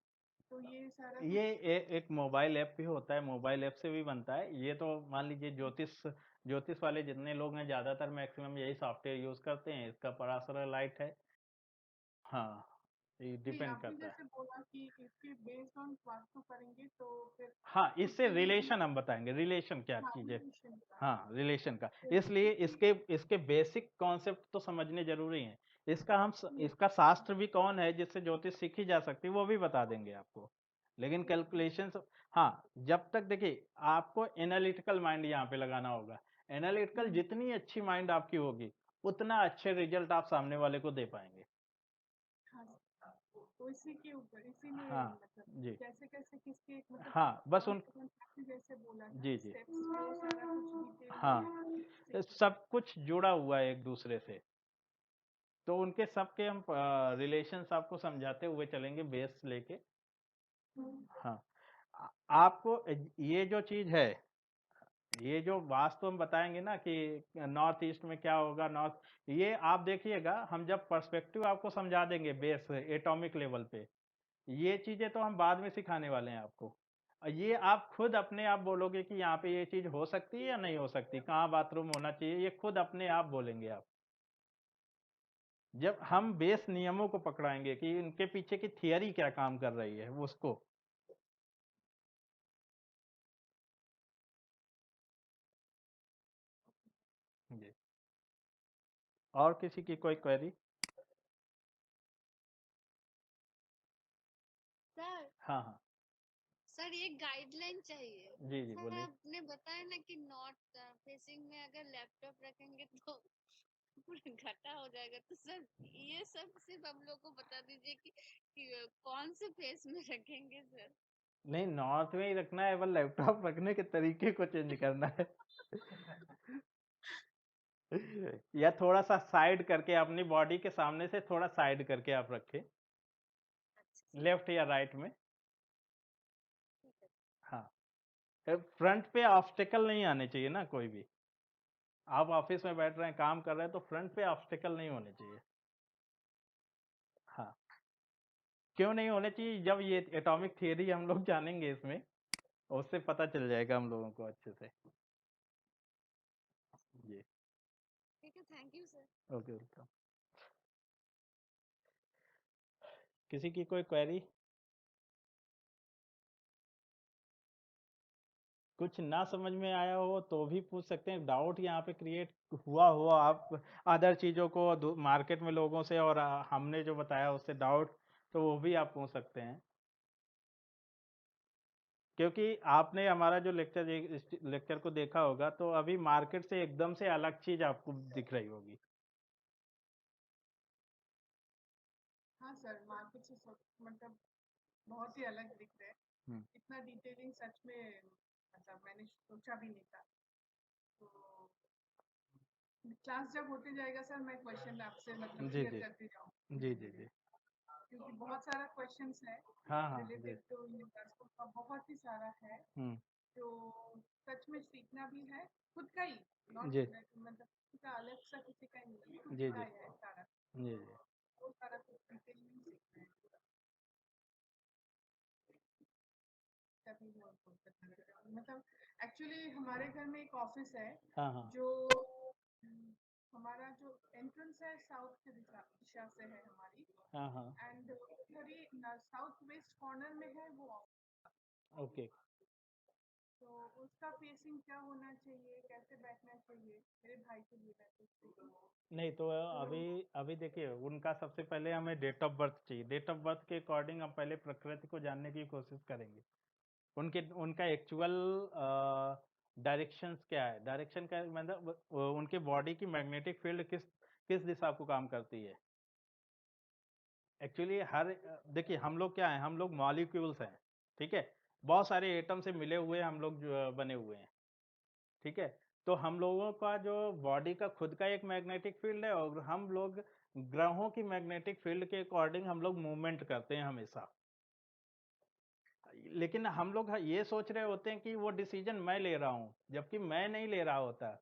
तो ये सारा ये एक मोबाइल ऐप भी होता है, मोबाइल ऐप से भी बनता है ये। तो मान लीजिए ज्योतिष वाले जितने लोग हैं ज्यादातर मैक्सिमम यही सॉफ्टवेयर यूज करते हैं। इसका पराशर लाइट है। हाँ, ये नहीं, डिपेंड आपने करता है। जैसे बोला कि इसके बेस्ड ऑन वास्तु करेंगे तो फिर हाँ, खुद इससे के लिए भी रिलेशन हम बताएंगे, रिलेशन क्या चीज है। रिलेशन का, हाँ, रिलेशन का। तो इसलिए क्योंकि इसके बेसिक कॉन्सेप्ट तो समझने जरूरी हैं। इसका शास्त्र भी कौन है जिससे ज्योतिष सीखी जा सकती है वो भी बता देंगे आपको। लेकिन कैलकुलेशंस, हाँ, जब तक देखिए आपको एनालिटिकल माइंड यहाँ पे लगाना होगा। एनालिटिकल जितनी अच्छी माइंड आपकी होगी उतना अच्छे रिजल्ट आप सामने वाले को दे पाएंगे। हाँ, तो इसी के ऊपर, इसी में हाँ मतलब जी। कैसे कैसे किसके मतलब हाँ बस वन उन, वन आपने जैसे बोला था जी जी। स्टेप्स, वो सारा कुछ डिटेल हाँ, में सब कुछ जुड़ा हुआ है एक दूसरे से। तो उनके सबके हम रिलेशंस आपको समझाते हुए चलेंगे बेस लेके। हाँ, आपको ये जो चीज है, ये जो वास्तु हम बताएंगे ना कि नॉर्थ ईस्ट में क्या होगा, नॉर्थ, ये आप देखिएगा हम जब पर्सपेक्टिव आपको समझा देंगे बेस एटॉमिक लेवल पे, ये चीजें तो हम बाद में सिखाने वाले हैं आपको। ये आप खुद अपने आप बोलोगे कि यहाँ पे ये चीज हो सकती है या नहीं हो सकती, कहाँ बाथरूम होना चाहिए, ये खुद अपने आप बोलेंगे आप। जब हम बेस नियमों को पकड़ाएंगे कि इनके पीछे की थियरी क्या काम कर रही है उसको। जी, और किसी की कोई क्वेरी? सर हाँ हाँ सर ये गाइडलाइन चाहिए। जी जी सर बोलिए। आपने बताया ना कि नॉर्थ फेसिंग में अगर लैपटॉप रखेंगे तो पूरा घटा हो जाएगा, तो सर ये सब सिर्फ हम लोग को बता दीजिए कि कौन से फेस में रखेंगे सर। नहीं, नॉर्थ में ही रखना है, बस लैपटॉप रखने के तरीके को चेंज करना है। या थोड़ा सा साइड करके अपनी बॉडी के सामने से थोड़ा साइड करके आप रखें, अच्छा लेफ्ट या राइट में। ठीक है। हाँ, फ्रंट पे ऑब्स्टेकल नहीं आने चाहिए ना कोई भी। आप ऑफिस में बैठ रहे हैं, काम कर रहे हैं, तो फ्रंट पे ऑब्स्टेकल नहीं होने चाहिए। हाँ, क्यों नहीं होने चाहिए, जब ये एटॉमिक थियरी हम लोग जानेंगे इसमें, उससे पता चल जाएगा हम लोगों को अच्छे से। जी, ठीक है, thank you sir. Okay, welcome. किसी की कोई क्वेरी? कुछ ना समझ में आया हो तो भी पूछ सकते हैं, डाउट यहाँ पे क्रिएट हुआ आप अदर चीज़ों को मार्केट में लोगों से और हमने जो बताया उससे डाउट, तो वो भी आप पूछ सकते हैं। क्योंकि आपने हमारा जो लेक्चर को देखा होगा तो अभी मार्केट से एकदम से अलग चीज आपको दिख रही होगी। हाँ सर, मार्केट से सब मतलब बहुत ही अलग दिख रहे हैं। हम्म, इतना डिटेलिंग सच में मतलब मैंने सोचा भी नहीं था। तो क्लास जब होते जाएगा सर, मैं क्वेश्चन आपसे मतलब जी क्लियर जी करते जाऊँ, जी जी जी। क्योंकि बहुत सारा क्वेश्चंस है हाँ हाँ जी। रिलेटेड टू यूनिवर्सल का, बहुत ही सारा है हम्म, जो सच में सीखना भी है खुद का ही, नॉट जी मतलब किसी का अलग सा, किसी का नहीं, खुद जी का जी ही है सारा। जी जी। वो सारा कुछ डिटेल में सीखना है, तभी वो मतलब एक्चुअली हमारे घर में एक ऑफिस है हाँ हाँ जो हमारा जो एंट्रेंस है साउथ की दिशा से है हमारी, हाँ हाँ एंड थोड़ी साउथ वेस्ट कॉर्नर में है वो। ओके। तो उसका फेसिंग क्या होना चाहिए, कैसे बैठना चाहिए, मेरे भाई के लिए मैं पूछ रही हूँ। नहीं तो अभी अभी देखिए, उनका सबसे पहले हमें डेट ऑफ बर्थ चाहिए। डेट ऑफ बर्थ के अकॉर्डिंग हम पहले प्रकृति को जानने की कोशिश करेंगे। उनका एक्चुअल डायरेक्शंस क्या है, डायरेक्शन का मतलब उनके बॉडी की मैग्नेटिक फील्ड किस किस दिशा को काम करती है। एक्चुअली देखिए, हम लोग क्या है, हम लोग मॉलिक्यूल्स हैं, ठीक है, बहुत सारे एटम से मिले हुए हम लोग बने हुए हैं, ठीक है। तो हम लोगों का जो बॉडी का खुद का एक मैग्नेटिक फील्ड है, और हम लोग ग्रहों की मैग्नेटिक फील्ड के अकॉर्डिंग हम लोग मूवमेंट करते हैं हमेशा। लेकिन हम लोग ये सोच रहे होते हैं कि वो डिसीजन मैं ले रहा हूं, जबकि मैं नहीं ले रहा होता।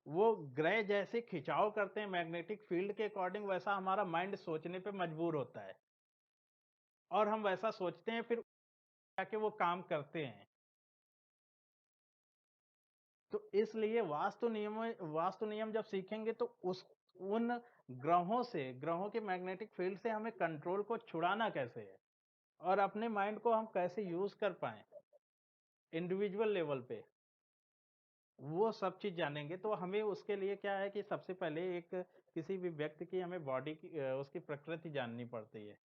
वो ग्रह जैसे खिंचाव करते हैं मैग्नेटिक फील्ड के अकॉर्डिंग, वैसा हमारा माइंड सोचने पे मजबूर होता है, और हम वैसा सोचते हैं, फिर जाके वो काम करते हैं। तो इसलिए वास्तु नियम जब सीखेंगे तो उस उन ग्रहों के मैग्नेटिक फील्ड से हमें कंट्रोल को छुड़ाना कैसे है, और अपने माइंड को हम कैसे यूज कर पाए इंडिविजुअल लेवल पे, वो सब चीज जानेंगे। तो हमें उसके लिए क्या है कि सबसे पहले एक किसी भी व्यक्ति की हमें बॉडी की उसकी प्रकृति जाननी पड़ती है।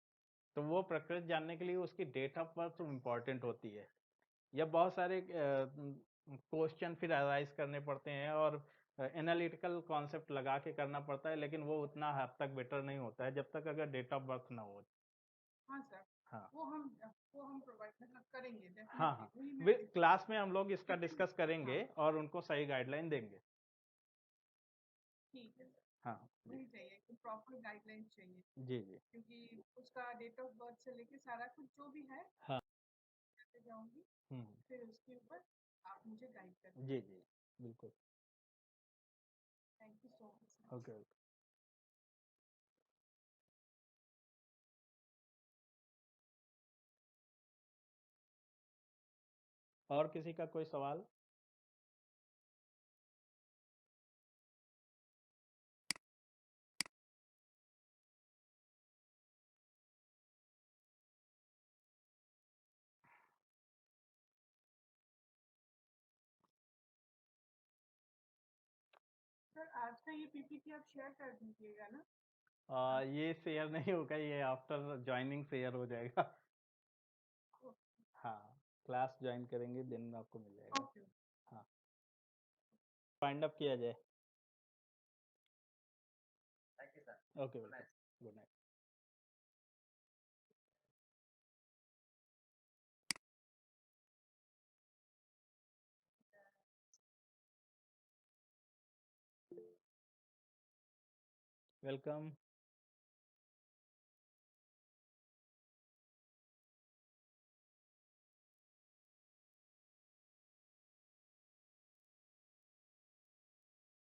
तो वो प्रकृति जानने के लिए उसकी डेट ऑफ बर्थ इम्पोर्टेंट होती है, या बहुत सारे क्वेश्चन फिर अराइज करने पड़ते हैं, और एनालिटिकल कॉन्सेप्ट लगा के करना पड़ता है, लेकिन वो उतना हद तक बेटर नहीं होता है जब तक अगर डेट ऑफ बर्थ ना हो। हाँ सर, हाँ वो हम प्रोवाइड मतलब करेंगे हाँ डेफिनेटली, हाँ, वही मैं क्लास में हम लोग इसका लेकिन डिस्कस करेंगे हाँ और उनको सही गाइडलाइन देंगे। ठीक है सर, हाँ जी वही चाहिए कि प्रॉपर गाइडलाइन चाहिए, जी जी। क्योंकि उसका डेट ऑफ बर्थ से लेके सारा कुछ जो भी है हाँ करते जाऊंगी, हम्म, फिर उसके ऊपर आप मुझे गाइड करें। जी जी बिल्कुल। Thank you so much sir. Okay okay. और किसी का कोई सवाल? सर आज का ये पीपीटी आप शेयर कर दीजिएगा ना। ये शेयर नहीं होगा, ये आफ्टर ज्वाइनिंग शेयर हो जाएगा। हाँ, क्लास ज्वाइन करेंगे दिन आपको मिल जाएगा। ओके, हाँ, फाइंड अप किया जाए। Thank you sir. Okay good welcome, night. Good night. Welcome.